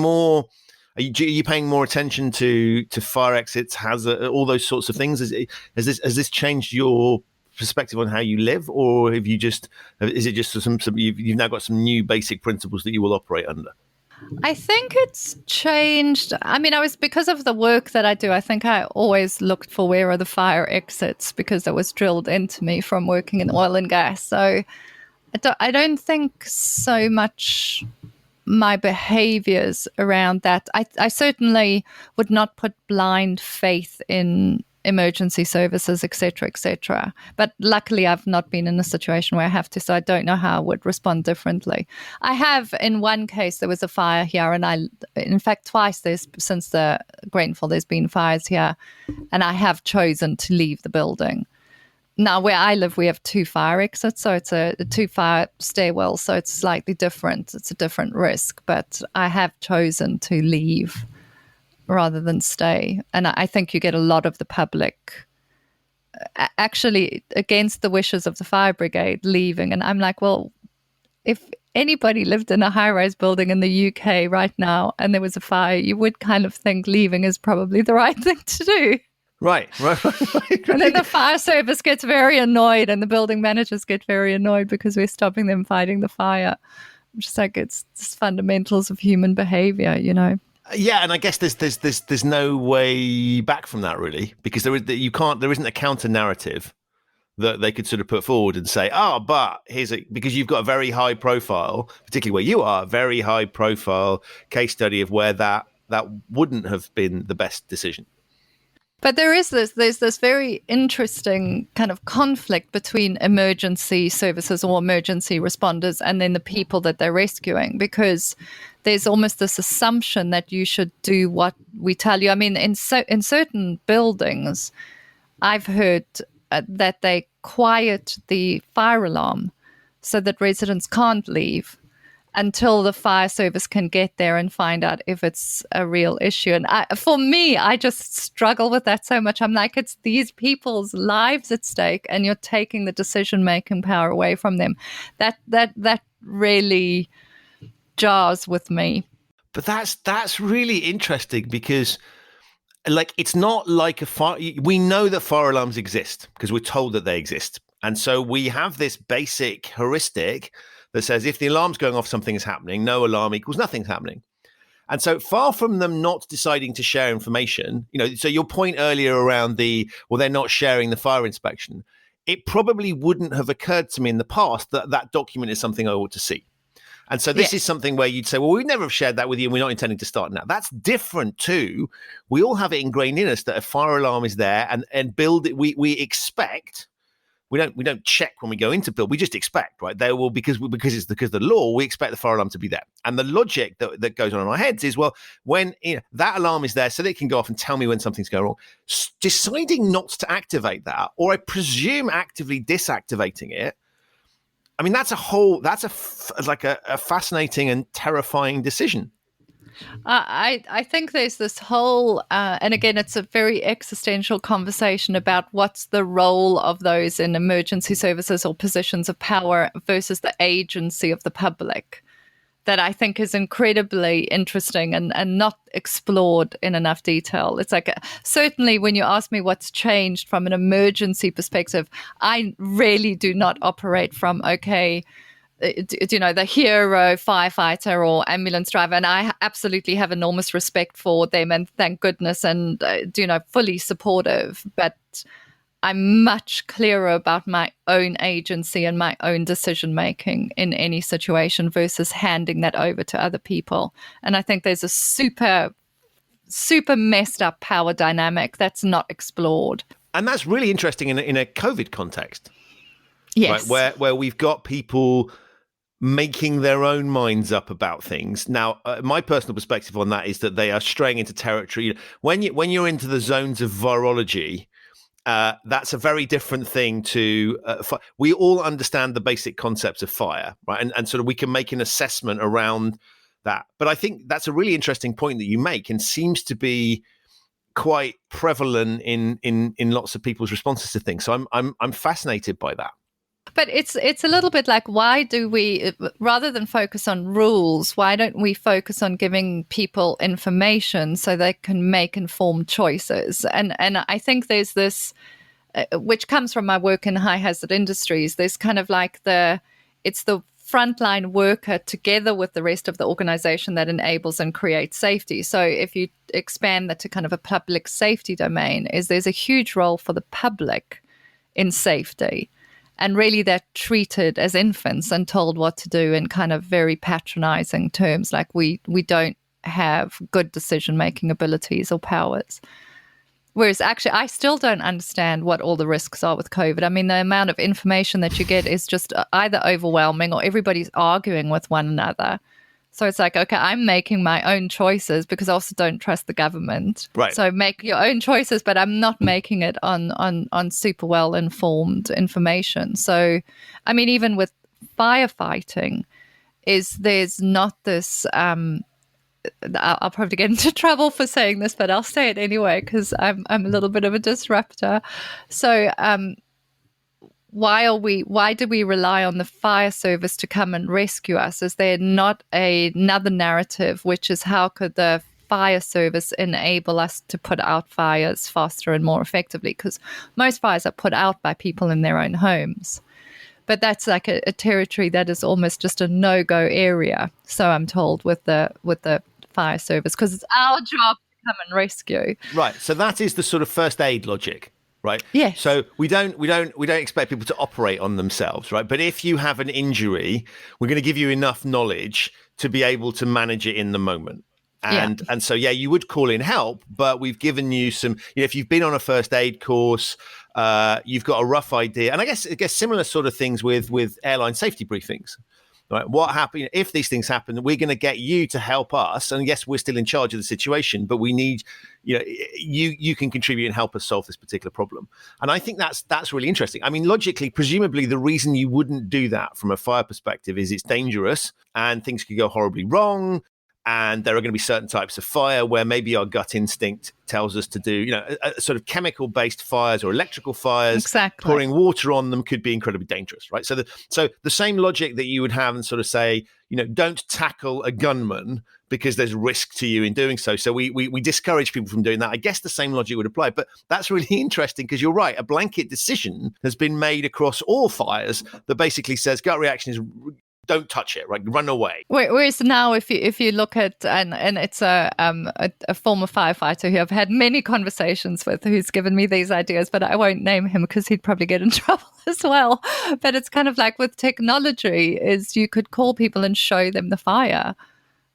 paying more attention to fire exits, all those sorts of things? Has this changed your perspective on how you live, or is it just you've now got some new basic principles that you will operate under? I think it's changed. Because of the work that I do, I think I always looked for where are the fire exits, because that was drilled into me from working in oil and gas. So I don't think so much my behaviors around that. I certainly would not put blind faith in emergency services, etc. But luckily, I've not been in a situation where I have to, so I don't know how I would respond differently. I have, in one case, there was a fire here, and in fact, twice since the Grenfell, there's been fires here, and I have chosen to leave the building. Now, where I live, we have 2 fire exits, so it's a 2 fire stairwell, so it's slightly different. It's a different risk, but I have chosen to leave rather than stay. And I think you get a lot of the public actually against the wishes of the fire brigade leaving. And I'm like, well, if anybody lived in a high-rise building in the UK right now and there was a fire, you would kind of think leaving is probably the right thing to do. Right. And then the fire service gets very annoyed and the building managers get very annoyed because we're stopping them fighting the fire. Just like it's just fundamentals of human behavior, Yeah, and I guess there's no way back from that, really, because there isn't a counter narrative that they could sort of put forward and say, but because you've got a very high profile, particularly where you are, very high profile case study of where that wouldn't have been the best decision. But there's this very interesting kind of conflict between emergency services or emergency responders and then the people that they're rescuing, because there's almost this assumption that you should do what we tell you. In certain buildings, I've heard that they quiet the fire alarm so that residents can't leave until the fire service can get there and find out if it's a real issue. And for me, I just struggle with that so much. I'm like, it's these people's lives at stake and you're taking the decision-making power away from them. That really jars with me. But that's really interesting, because it's not like a fire. We know that fire alarms exist because we're told that they exist. And so we have this basic heuristic that says if the alarm's going off, something is happening. No alarm equals nothing's happening. And so far from them not deciding to share information, so your point earlier around they're not sharing the fire inspection, it probably wouldn't have occurred to me in the past that document is something I ought to see. And so this is something where you'd say, well, we'd never have shared that with you and we're not intending to start now. That's different too. We all have it ingrained in us that a fire alarm is there and build it. We expect we don't check when we go into build. We just expect, right? There will, because of the law, we expect the fire alarm to be there. And the logic that goes on in our heads is, well, when that alarm is there so that it can go off and tell me when something's going wrong, deciding not to activate that, or I presume actively deactivating it, I mean, that's a fascinating and terrifying decision. I think there's this whole, and again, it's a very existential conversation about what's the role of those in emergency services or positions of power versus the agency of the public, that I think is incredibly interesting and not explored in enough detail. It's like, certainly when you ask me what's changed from an emergency perspective, I really do not operate from, the hero firefighter or ambulance driver. And I absolutely have enormous respect for them, and thank goodness, and, fully supportive. But I'm much clearer about my own agency and my own decision making in any situation versus handing that over to other people. And I think there's a super, super messed up power dynamic that's not explored. And that's really interesting in a COVID context. Yes. Right? Where we've got people making their own minds up about things. Now, my personal perspective on that is that they are straying into territory. When you're into the zones of virology, that's a very different thing to we all understand the basic concepts of fire, right? And sort of we can make an assessment around that. But I think that's a really interesting point that you make, and seems to be quite prevalent in lots of people's responses to things. So I'm fascinated by that. But it's a little bit like, why do we, rather than focus on rules, why don't we focus on giving people information so they can make informed choices? And I think there's this, which comes from my work in high hazard industries, there's kind of like it's the frontline worker together with the rest of the organization that enables and creates safety. So if you expand that to kind of a public safety domain, there's a huge role for the public in safety. And really they're treated as infants and told what to do in kind of very patronizing terms, like we don't have good decision-making abilities or powers. Whereas actually I still don't understand what all the risks are with COVID. I mean, the amount of information that you get is just either overwhelming or everybody's arguing with one another. So it's like, okay, I'm making my own choices because I also don't trust the government. Right. So make your own choices, but I'm not making it on super well informed information. So, I mean, even with firefighting, there's not this. I'll probably get into trouble for saying this, but I'll say it anyway because I'm a little bit of a disruptor. So, why do we rely on the fire service to come and rescue us? Is there not another narrative, which is how could the fire service enable us to put out fires faster and more effectively? Because most fires are put out by people in their own homes. But that's like a territory that is almost just a no-go area, so I'm told, with the fire service, because it's our job to come and rescue. Right. So that is the sort of first aid logic. Right. Yes. So we don't expect people to operate on themselves, right? But if you have an injury, we're going to give you enough knowledge to be able to manage it in the moment. And so you would call in help, but we've given you some. If you've been on a first aid course, you've got a rough idea. And I guess similar sort of things with airline safety briefings. Right. What happened if these things happen? We're going to get you to help us. And yes, we're still in charge of the situation, but we need, you can contribute and help us solve this particular problem. And I think that's really interesting. I mean, logically, presumably the reason you wouldn't do that from a fire perspective is it's dangerous and things could go horribly wrong. And there are going to be certain types of fire where maybe our gut instinct tells us to do, a sort of chemical-based fires or electrical fires. Exactly. Pouring water on them could be incredibly dangerous, right? So the same logic that you would have and sort of say, don't tackle a gunman because there's risk to you in doing so. So we discourage people from doing that. I guess the same logic would apply. But that's really interesting because you're right. A blanket decision has been made across all fires that basically says gut reaction is don't touch it, right? Run away. Whereas now, if you look at and it's a former firefighter who I've had many conversations with, who's given me these ideas, but I won't name him because he'd probably get in trouble as well. But it's kind of like with technology, is you could call people and show them the fire,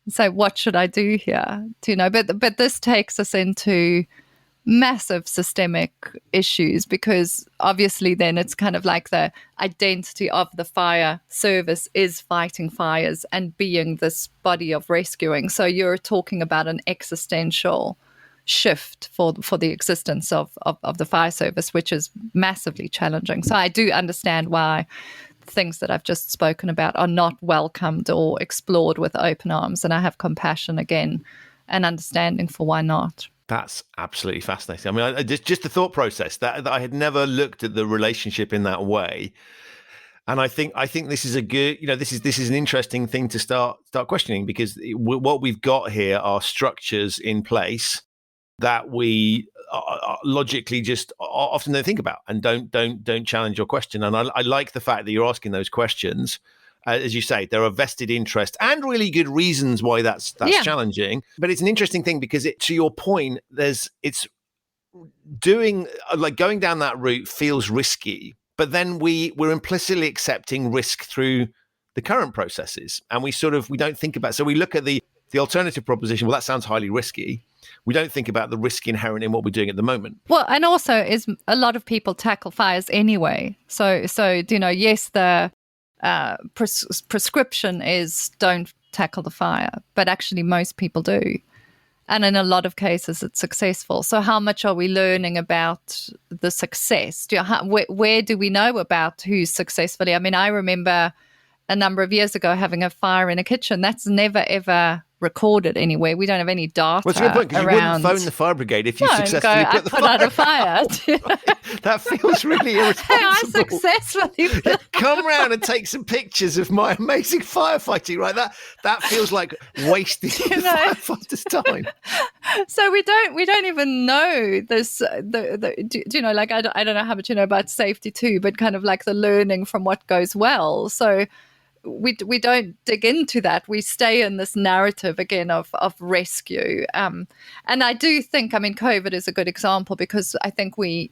and say, what should I do here? But this takes us into massive systemic issues, because obviously then it's kind of like the identity of the fire service is fighting fires and being this body of rescuing. So you're talking about an existential shift for the existence of the fire service, which is massively challenging. So I do understand why things that I've just spoken about are not welcomed or explored with open arms, and I have compassion again and understanding for why not. That's absolutely fascinating. I mean, just the thought process that I had never looked at the relationship in that way, and I think this is a good, this is an interesting thing to start questioning, because what we've got here are structures in place that we logically just often don't think about and don't challenge or question. And I like the fact that you're asking those questions. As you say, there are vested interest and really good reasons why that's challenging. But it's an interesting thing because, to your point, it's doing, like, going down that route feels risky, but then we're implicitly accepting risk through the current processes, and we don't think about. So we look at the alternative proposition. Well, that sounds highly risky. We don't think about the risk inherent in what we're doing at the moment. Well, and also is a lot of people tackle fires anyway. So yes, the prescription is don't tackle the fire, but actually most people do. And in a lot of cases, it's successful. So how much are we learning about the success? Where do we know about who's successfully? I mean, I remember a number of years ago having a fire in a kitchen. That's never, ever recorded anywhere. We don't have any data. Well, that's a good point, because you wouldn't phone the fire brigade if you successfully put out a fire. Right. That feels really irresponsible. Hey, I successfully come round and take some pictures of my amazing firefighting. Right, that feels like wasting the firefighter's time. So we don't even know this. Like I don't know how much you know about safety too, but kind of like the learning from what goes well. So we don't dig into that. We stay in this narrative again of rescue. And I do think, I mean, COVID is a good example, because I think we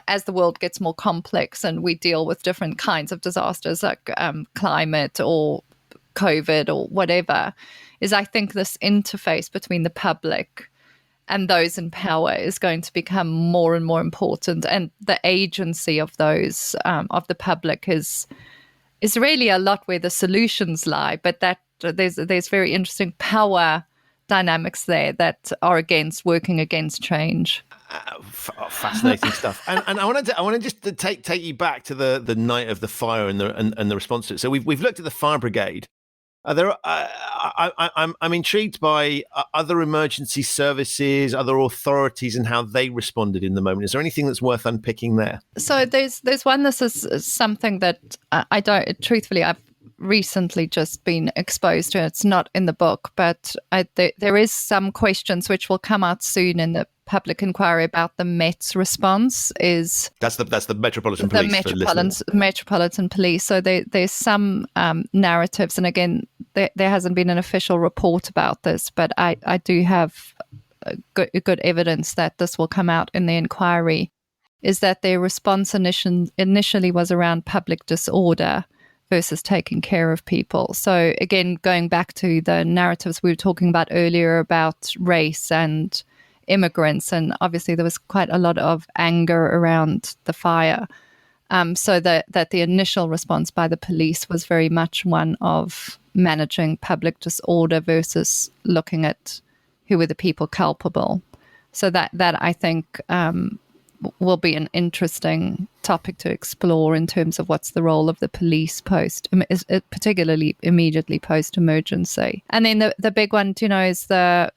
as the world gets more complex and we deal with different kinds of disasters like climate or COVID or whatever, is I think this interface between the public and those in power is going to become more and more important. And the agency of those, of the public is really a lot where the solutions lie, but that there's very interesting power dynamics there that are working against change. Fascinating stuff. And I want to just take you back to the night of the fire and the response to it. So we've looked at the fire brigade. I'm intrigued by other emergency services, other authorities, and how they responded in the moment. Is there anything that's worth unpicking there? So there's one. This is something that I don't. Truthfully, I've recently just been exposed to. It's not in the book, but there is some questions which will come out soon in the public inquiry about the Met's response. That's the Metropolitan Police. The Metropolitan Police. So there's some narratives, and again, there hasn't been an official report about this, but I do have good evidence that this will come out in the inquiry. Is that their response initially was around public disorder versus taking care of people. So again, going back to the narratives we were talking about earlier about race and immigrants, and obviously there was quite a lot of anger around the fire. So that the initial response by the police was very much one of managing public disorder versus looking at who were the people culpable. So that I think will be an interesting topic to explore in terms of what's the role of the police particularly immediately post-emergency. And then the big one, is the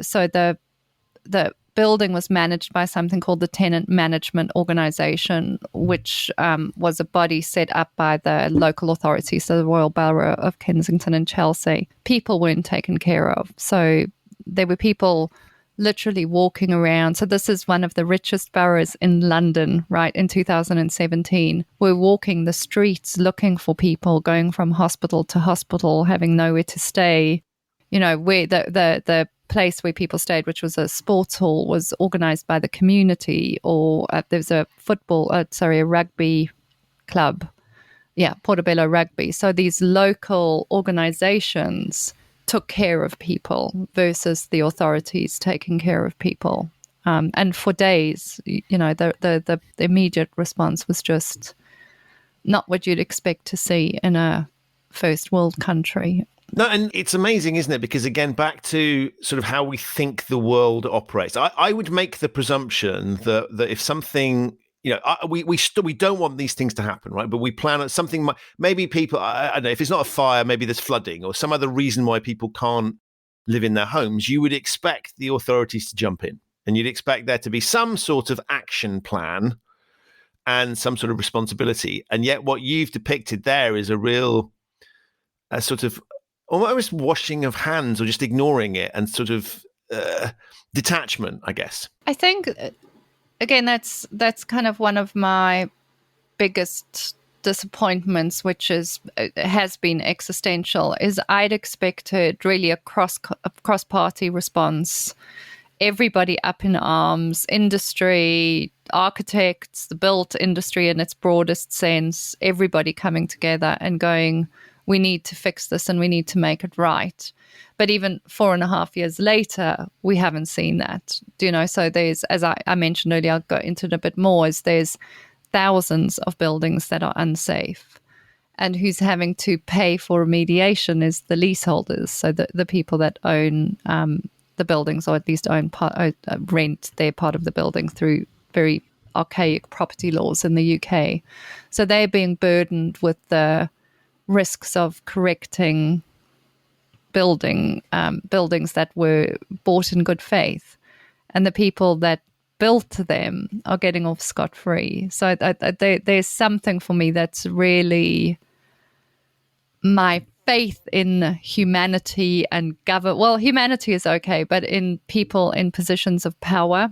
building was managed by something called the Tenant Management Organisation, which was a body set up by the local authorities, so the Royal Borough of Kensington and Chelsea. People weren't taken care of. So there were people literally walking around. So this is one of the richest boroughs in London, right, in 2017. We're walking the streets looking for people, going from hospital to hospital, having nowhere to stay. Where the place where people stayed, which was a sports hall, was organised by the community, or there's a rugby club. Yeah, Portobello Rugby. So these local organisations took care of people versus the authorities taking care of people. And for days, the immediate response was just not what you'd expect to see in a first world country. No, and it's amazing, isn't it? Because again, back to sort of how we think the world operates. I would make the presumption that if something, we don't want these things to happen, right? But we plan on something. Maybe people, I don't know, if it's not a fire, maybe there's flooding or some other reason why people can't live in their homes. You would expect the authorities to jump in, and you'd expect there to be some sort of action plan and some sort of responsibility. And yet, what you've depicted there is a sort of almost washing of hands or just ignoring it and sort of detachment, I guess. I think, again, that's kind of one of my biggest disappointments, which has been existential, is I'd expected really a cross-party response. Everybody up in arms, industry, architects, the built industry in its broadest sense, everybody coming together and going, we need to fix this and we need to make it right. But even 4.5 years later, we haven't seen that. So there's, as I mentioned earlier, I'll go into it a bit more, is there's thousands of buildings that are unsafe. And who's having to pay for remediation is the leaseholders, so the people that own the buildings, or at least rent their part of the building through very archaic property laws in the UK. So they're being burdened with the risks of correcting buildings that were bought in good faith, and the people that built them are getting off scot-free. So there's something for me that's really my faith in humanity and government. Well, humanity is okay, but in people in positions of power,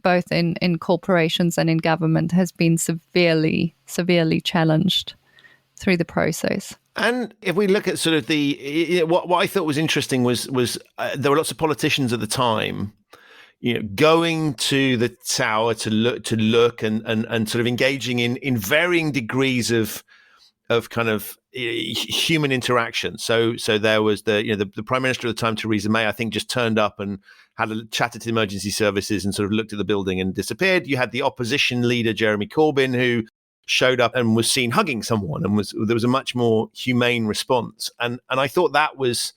both in corporations and in government, has been severely challenged through the process. And if we look at sort of what I thought was interesting was there were lots of politicians at the time, going to the tower to look and sort of engaging in varying degrees of kind of human interaction. So there was the Prime Minister at the time, Theresa May, I think, just turned up and had a chatted to the emergency services and sort of looked at the building and disappeared. You had the opposition leader, Jeremy Corbyn, who showed up and was seen hugging someone, and there was a much more humane response. And I thought that was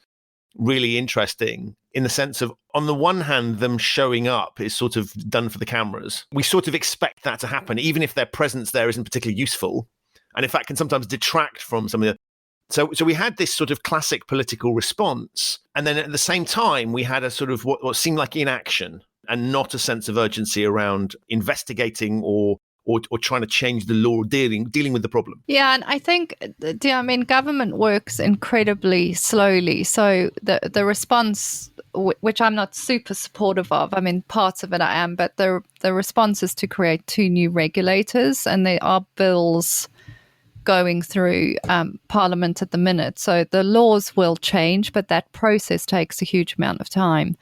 really interesting in the sense of, on the one hand, them showing up is sort of done for the cameras. We sort of expect that to happen, even if their presence there isn't particularly useful. And in fact, can sometimes detract from some of the... So we had this sort of classic political response. And then at the same time, we had a sort of what seemed like inaction and not a sense of urgency around investigating or trying to change the law, dealing with the problem. Yeah, and I think, government works incredibly slowly. So the response, which I'm not super supportive of, parts of it I am, but the response is to create 2 new regulators, and there are bills going through Parliament at the minute. So the laws will change, but that process takes a huge amount of time.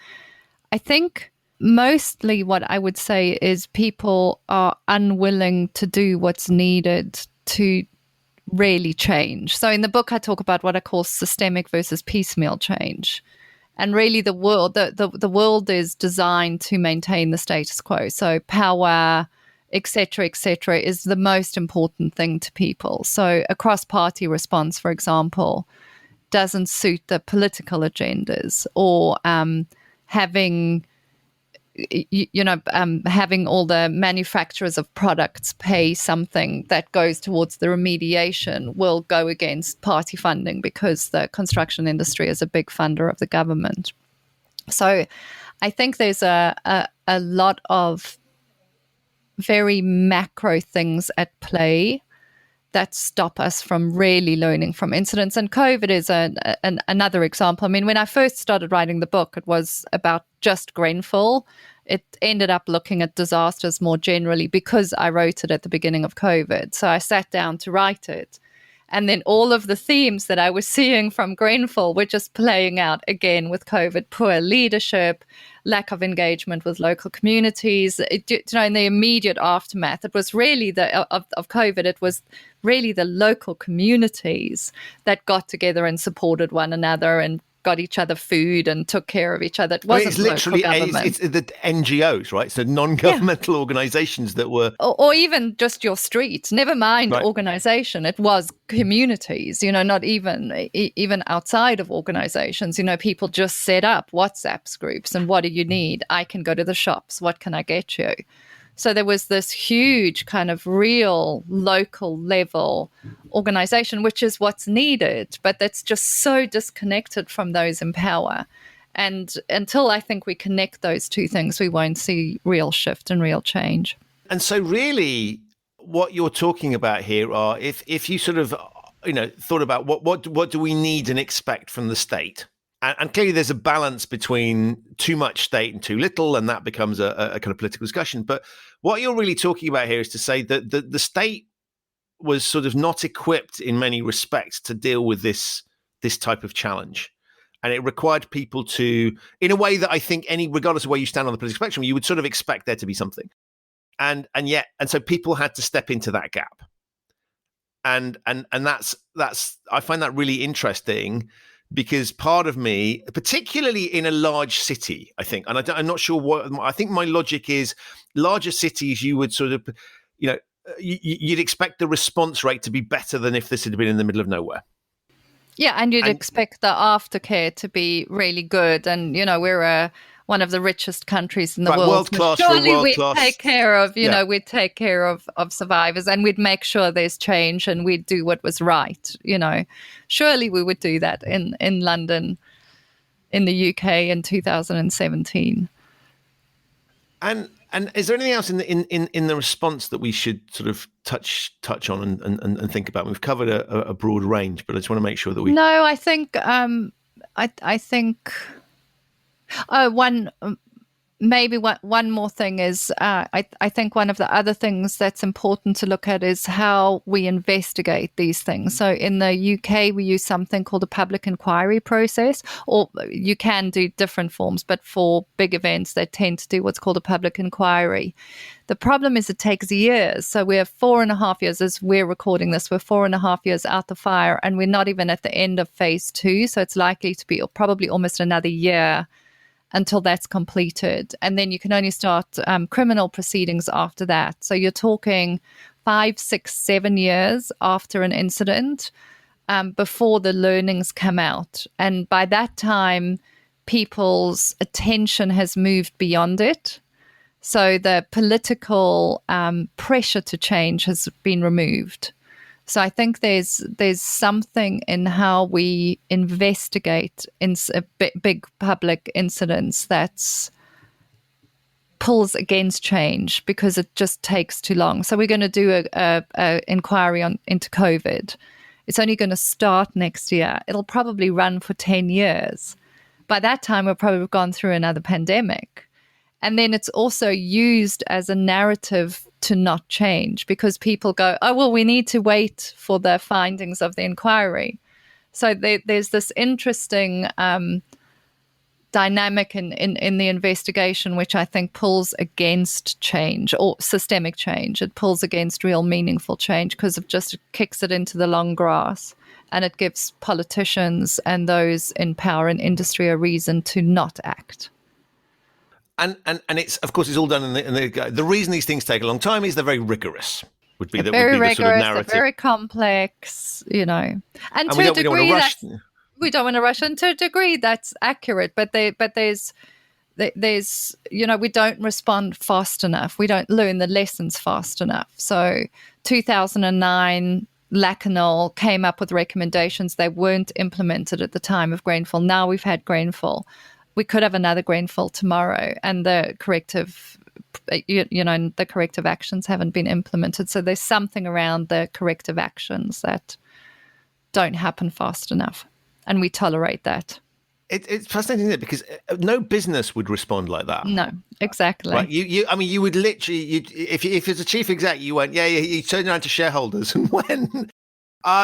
I think mostly what I would say is people are unwilling to do what's needed to really change. So in the book, I talk about what I call systemic versus piecemeal change. And really the world is designed to maintain the status quo. So power, et cetera, is the most important thing to people. So a cross-party response, for example, doesn't suit the political agendas, or having all the manufacturers of products pay something that goes towards the remediation will go against party funding, because the construction industry is a big funder of the government. So I think there's a lot of very macro things at play that stop us from really learning from incidents. And COVID is another example. When I first started writing the book, it was about just Grenfell. It ended up looking at disasters more generally because I wrote it at the beginning of COVID. So I sat down to write it. And then all of the themes that I was seeing from Grenfell were just playing out again with COVID: poor leadership, lack of engagement with local communities. In the immediate aftermath, it was really of COVID, it was really the local communities that got together and supported one another and got each other food and took care of each other. It wasn't it's literally local government. it's the NGOs, right? So non-governmental organizations that were, or even just your street. Never mind organization. It was communities. Not even outside of organizations. People just set up WhatsApp groups. And what do you need? I can go to the shops. What can I get you? So there was this huge kind of real local level organization, which is what's needed, but that's just so disconnected from those in power. And until I think we connect those two things, we won't see real shift and real change. And so really what you're talking about here are, if you sort of, thought about what do we need and expect from the state? And clearly there's a balance between too much state and too little, and that becomes a kind of political discussion. But what you're really talking about here is to say that the state was sort of not equipped in many respects to deal with this type of challenge. And it required people to, in a way that I think regardless of where you stand on the political spectrum, you would sort of expect there to be something. And so people had to step into that gap. And that's I find that really interesting, because part of me, particularly in a large city, I think, and I'm not sure what, I think my logic is larger cities, you would sort of, you'd expect the response rate to be better than if this had been in the middle of nowhere. Yeah, and you'd expect the aftercare to be really good. And, we're one of the richest countries in the world. World-class. Surely we'd take care of, we'd take care of survivors, and we'd make sure there's change, and we'd do what was right, Surely we would do that in London, in the UK in 2017. And is there anything else in the response that we should sort of touch on and think about? We've covered a broad range, but I just want to make sure that we. No, I think I think one more thing is I think one of the other things that's important to look at is how we investigate these things. So in the UK, we use something called a public inquiry process, or you can do different forms, but for big events, they tend to do what's called a public inquiry. The problem is it takes years. So we're 4.5 years, as we're recording this, we're 4.5 years out the fire, and we're not even at the end of phase 2. So it's likely to be probably almost another year until that's completed. And then you can only start criminal proceedings after that. So you're talking 5, 6, 7 years after an incident before the learnings come out. And by that time, people's attention has moved beyond it. So the political pressure to change has been removed. So I think there's something in how we investigate in big public incidents that pulls against change, because it just takes too long. So we're going to do a inquiry into COVID. It's only going to start next year. It'll probably run for 10 years. By that time, we'll probably have gone through another pandemic. And then it's also used as a narrative to not change, because people go, oh, well, we need to wait for the findings of the inquiry. So there's this interesting dynamic in the investigation, which I think pulls against change, or systemic change. It pulls against real meaningful change, because it just kicks it into the long grass, and it gives politicians and those in power and industry a reason to not act. And it's, of course, it's all done in the reason these things take a long time is they're very rigorous. Would be the sort of narrative. They're very complex, And to a degree, we don't want to rush. And to a degree, that's accurate. But there's we don't respond fast enough. We don't learn the lessons fast enough. So 2009, Lakanal came up with recommendations. They weren't implemented at the time of Grenfell. Now we've had Grenfell. We could have another Grenfell tomorrow, and the corrective, the corrective actions haven't been implemented. So there's something around the corrective actions that don't happen fast enough, and we tolerate that. It's fascinating, isn't it? Because no business would respond like that. No, exactly. Right? You would literally, if it's a chief exec, you went, you turn around to shareholders and went,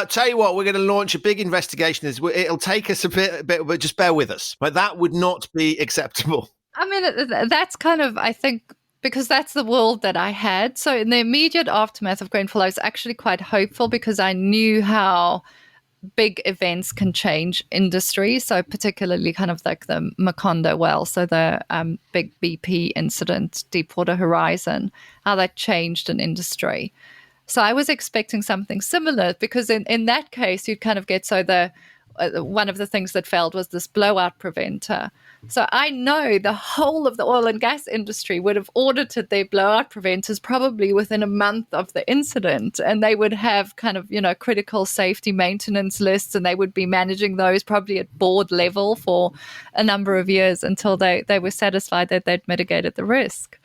tell you what, we're going to launch a big investigation. It'll take us a bit, but just bear with us. But that would not be acceptable. I mean, that's kind of, I think, because that's the world that I had. So in the immediate aftermath of Grenfell, I was actually quite hopeful, because I knew how big events can change industries. So particularly kind of like the Macondo well, so the big BP incident, Deepwater Horizon, how that changed an industry. So I was expecting something similar, because in that case, you'd kind of get, so one of the things that failed was this blowout preventer. So I know the whole of the oil and gas industry would have audited their blowout preventers probably within a month of the incident, and they would have kind of, critical safety maintenance lists, and they would be managing those probably at board level for a number of years until they were satisfied that they'd mitigated the risk.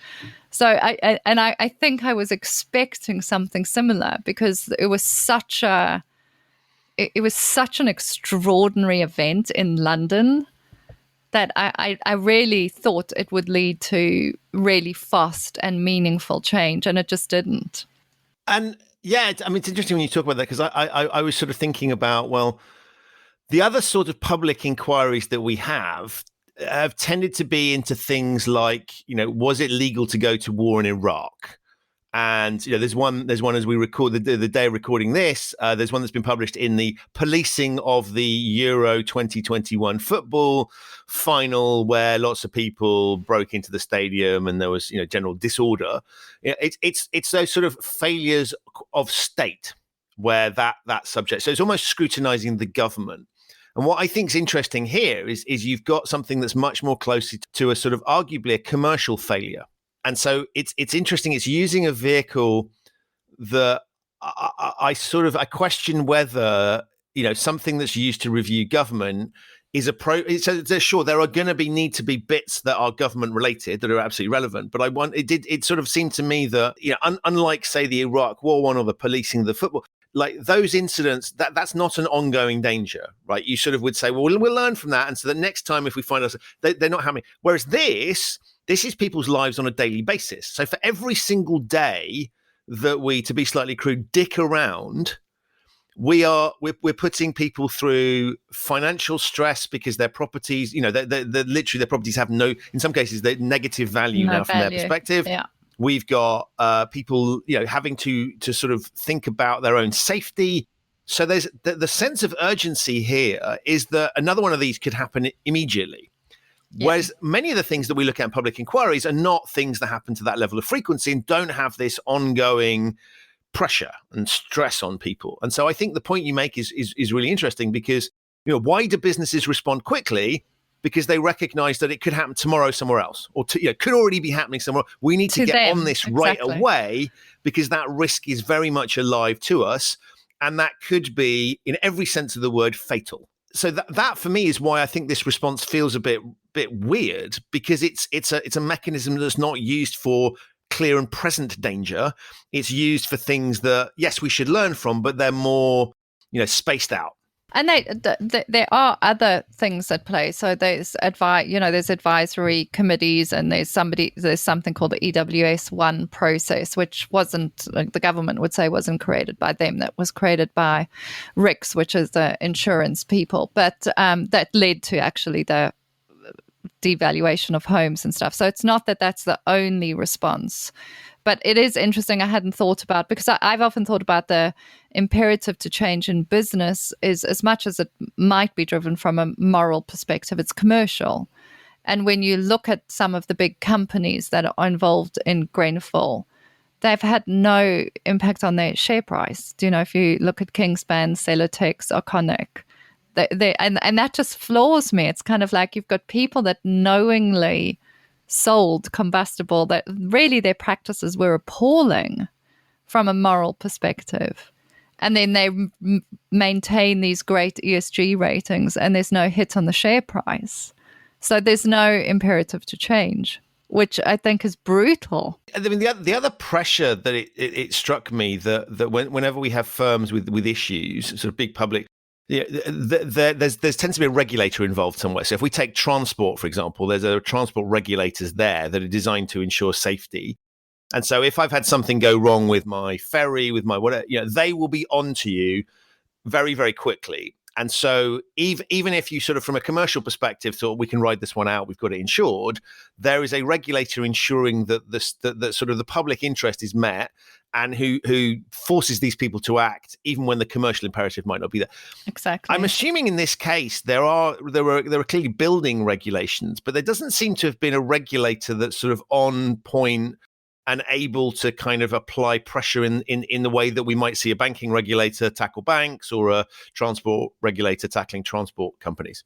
So I think I was expecting something similar, because it was such an extraordinary event in London that I really thought it would lead to really fast and meaningful change, and it just didn't. And yeah, I mean, it's interesting when you talk about that, because I was sort of thinking about, well, the other sort of public inquiries that we have tended to be into things like, was it legal to go to war in Iraq? And there's one as we record the day of recording this. There's one that's been published in the policing of the Euro 2021 football final, where lots of people broke into the stadium and there was general disorder. It's those sort of failures of state where that subject. So it's almost scrutinizing the government. And what I think is interesting here is you've got something that's much more closely to a sort of arguably a commercial failure. And so it's interesting. It's using a vehicle that I question whether, something that's used to review government is so sure, there are going to need to be bits that are government related that are absolutely relevant. But it sort of seemed to me that, unlike, say, the Iraq War one or the policing of the football, like those incidents, that's not an ongoing danger, right? You sort of would say, well, we'll learn from that. And so the next time, if we find ourselves, they're not happening. Whereas this is people's lives on a daily basis. So for every single day that we, to be slightly crude, dick around, we're putting people through financial stress because their properties, they're literally, their properties have in some cases, they're negative value now from their perspective. Yeah. We've got people, having to sort of think about their own safety. So there's the sense of urgency here is that another one of these could happen immediately. Yeah. Whereas many of the things that we look at in public inquiries are not things that happen to that level of frequency and don't have this ongoing pressure and stress on people. And so I think the point you make is really interesting, because, why do businesses respond quickly? Because they recognize that it could happen tomorrow somewhere else, or could already be happening somewhere. We need to get on this right away, because that risk is very much alive to us. And that could be, in every sense of the word, fatal. So that for me is why I think this response feels a bit weird, because it's a mechanism that's not used for clear and present danger. It's used for things that, yes, we should learn from, but they're more, spaced out. And there are other things at play. So there's there's advisory committees, and there's something called the EWS1 process, which wasn't, like the government would say, wasn't created by them. That was created by RICS, which is the insurance people. But that led to actually the devaluation of homes and stuff. So it's not that that's the only response. But it is interesting. I hadn't thought about, because I've often thought about the imperative to change in business is, as much as it might be driven from a moral perspective, it's commercial. And when you look at some of the big companies that are involved in Grenfell, they've had no impact on their share price. If you look at Kingspan, Celotex, or Kernick, and that just floors me. It's kind of like you've got people that knowingly sold combustible, that really their practices were appalling from a moral perspective. And then they maintain these great ESG ratings, and there's no hit on the share price. So there's no imperative to change, which I think is brutal. I mean, the other pressure that it struck me that whenever we have firms with issues, sort of big public, there tends to be a regulator involved somewhere. So if we take transport, for example, there's a transport regulators there that are designed to ensure safety. And so if I've had something go wrong with my ferry, with my whatever, they will be on to you very, very quickly. And so even if you sort of, from a commercial perspective, thought we can ride this one out, we've got it insured, there is a regulator ensuring that that sort of the public interest is met, and who forces these people to act even when the commercial imperative might not be there. Exactly. I'm assuming in this case there are clearly building regulations, but there doesn't seem to have been a regulator that's sort of on point and able to kind of apply pressure in the way that we might see a banking regulator tackle banks or a transport regulator tackling transport companies.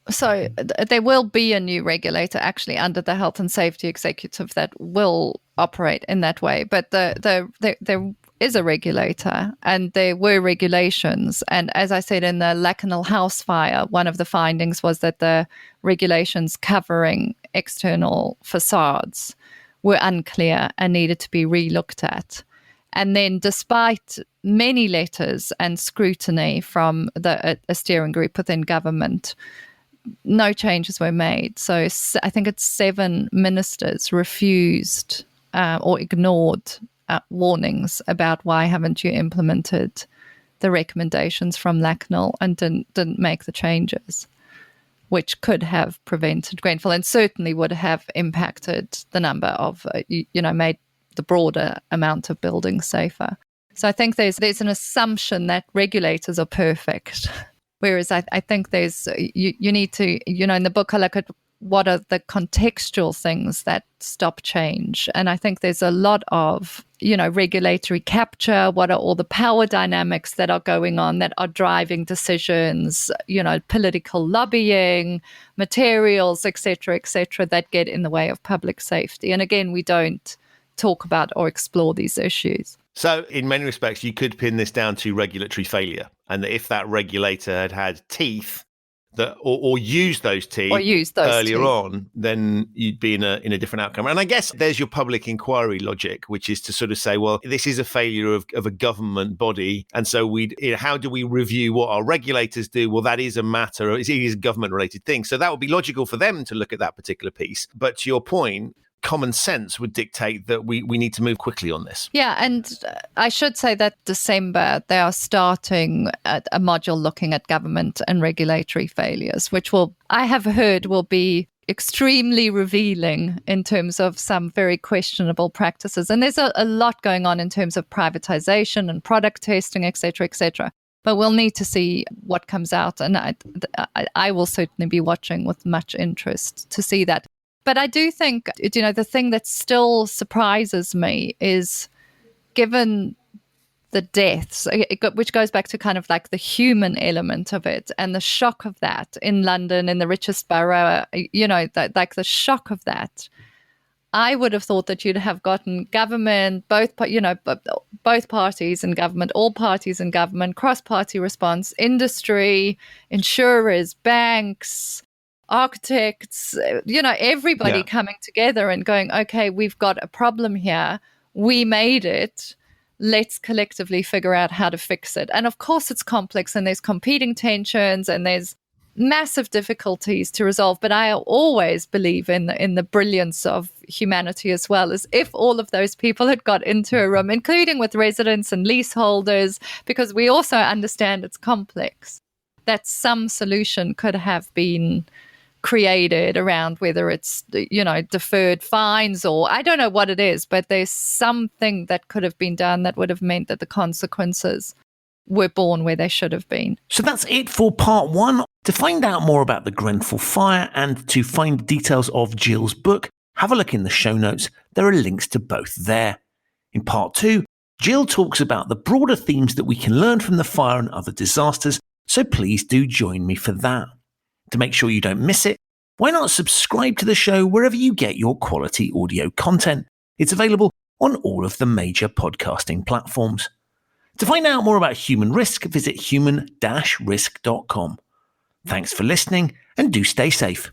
So there will be a new regulator actually under the Health and Safety Executive that will operate in that way. But there is a regulator and there were regulations. And as I said, in the Lakanal House fire, one of the findings was that the regulations covering external facades were unclear and needed to be re-looked at. And then despite many letters and scrutiny from a steering group within government, no changes were made. So I think it's 7 ministers refused or ignored warnings about why haven't you implemented the recommendations from Lakanal and didn't make the changes, which could have prevented Grenfell and certainly would have impacted the number of, made the broader amount of buildings safer. So I think there's an assumption that regulators are perfect. Whereas I think there's, you need to, in the book I look at what are the contextual things that stop change. And I think there's a lot of, regulatory capture. What are all the power dynamics that are going on that are driving decisions, political lobbying, materials, et cetera, that get in the way of public safety. And again, we don't talk about or explore these issues. So in many respects, you could pin this down to regulatory failure. And that if that regulator had teeth that or used those teeth earlier on, then you'd be in a different outcome. And I guess there's your public inquiry logic, which is to sort of say, well, this is a failure of a government body. And so how do we review what our regulators do? Well, that is a matter, it is a government related thing. So that would be logical for them to look at that particular piece. But to your point, common sense would dictate that we need to move quickly on this. Yeah, and I should say that December, they are starting a module looking at government and regulatory failures, which I have heard will be extremely revealing in terms of some very questionable practices. And there's a lot going on in terms of privatization and product testing, et cetera, et cetera. But we'll need to see what comes out. And I will certainly be watching with much interest to see that. But I do think, the thing that still surprises me is, given the deaths, which goes back to kind of like the human element of it and the shock of that in London, in the richest borough, like the shock of that. I would have thought that you'd have gotten government, both parties in government, all parties in government, cross-party response, industry, insurers, banks, architects, everybody coming together and going, okay, we've got a problem here. We made it. Let's collectively figure out how to fix it. And of course it's complex and there's competing tensions and there's massive difficulties to resolve. But I always believe in the brilliance of humanity as well, as if all of those people had got into a room, including with residents and leaseholders, because we also understand it's complex, that some solution could have been created around whether it's, deferred fines or I don't know what it is, but there's something that could have been done that would have meant that the consequences were born where they should have been. So that's it for part 1. To find out more about the Grenfell fire and to find details of Gill's book, have a look in the show notes. There are links to both there. In part 2, Gill talks about the broader themes that we can learn from the fire and other disasters, so please do join me for that. To make sure you don't miss it, why not subscribe to the show wherever you get your quality audio content? It's available on all of the major podcasting platforms. To find out more about human risk, visit human-risk.com. Thanks for listening and do stay safe.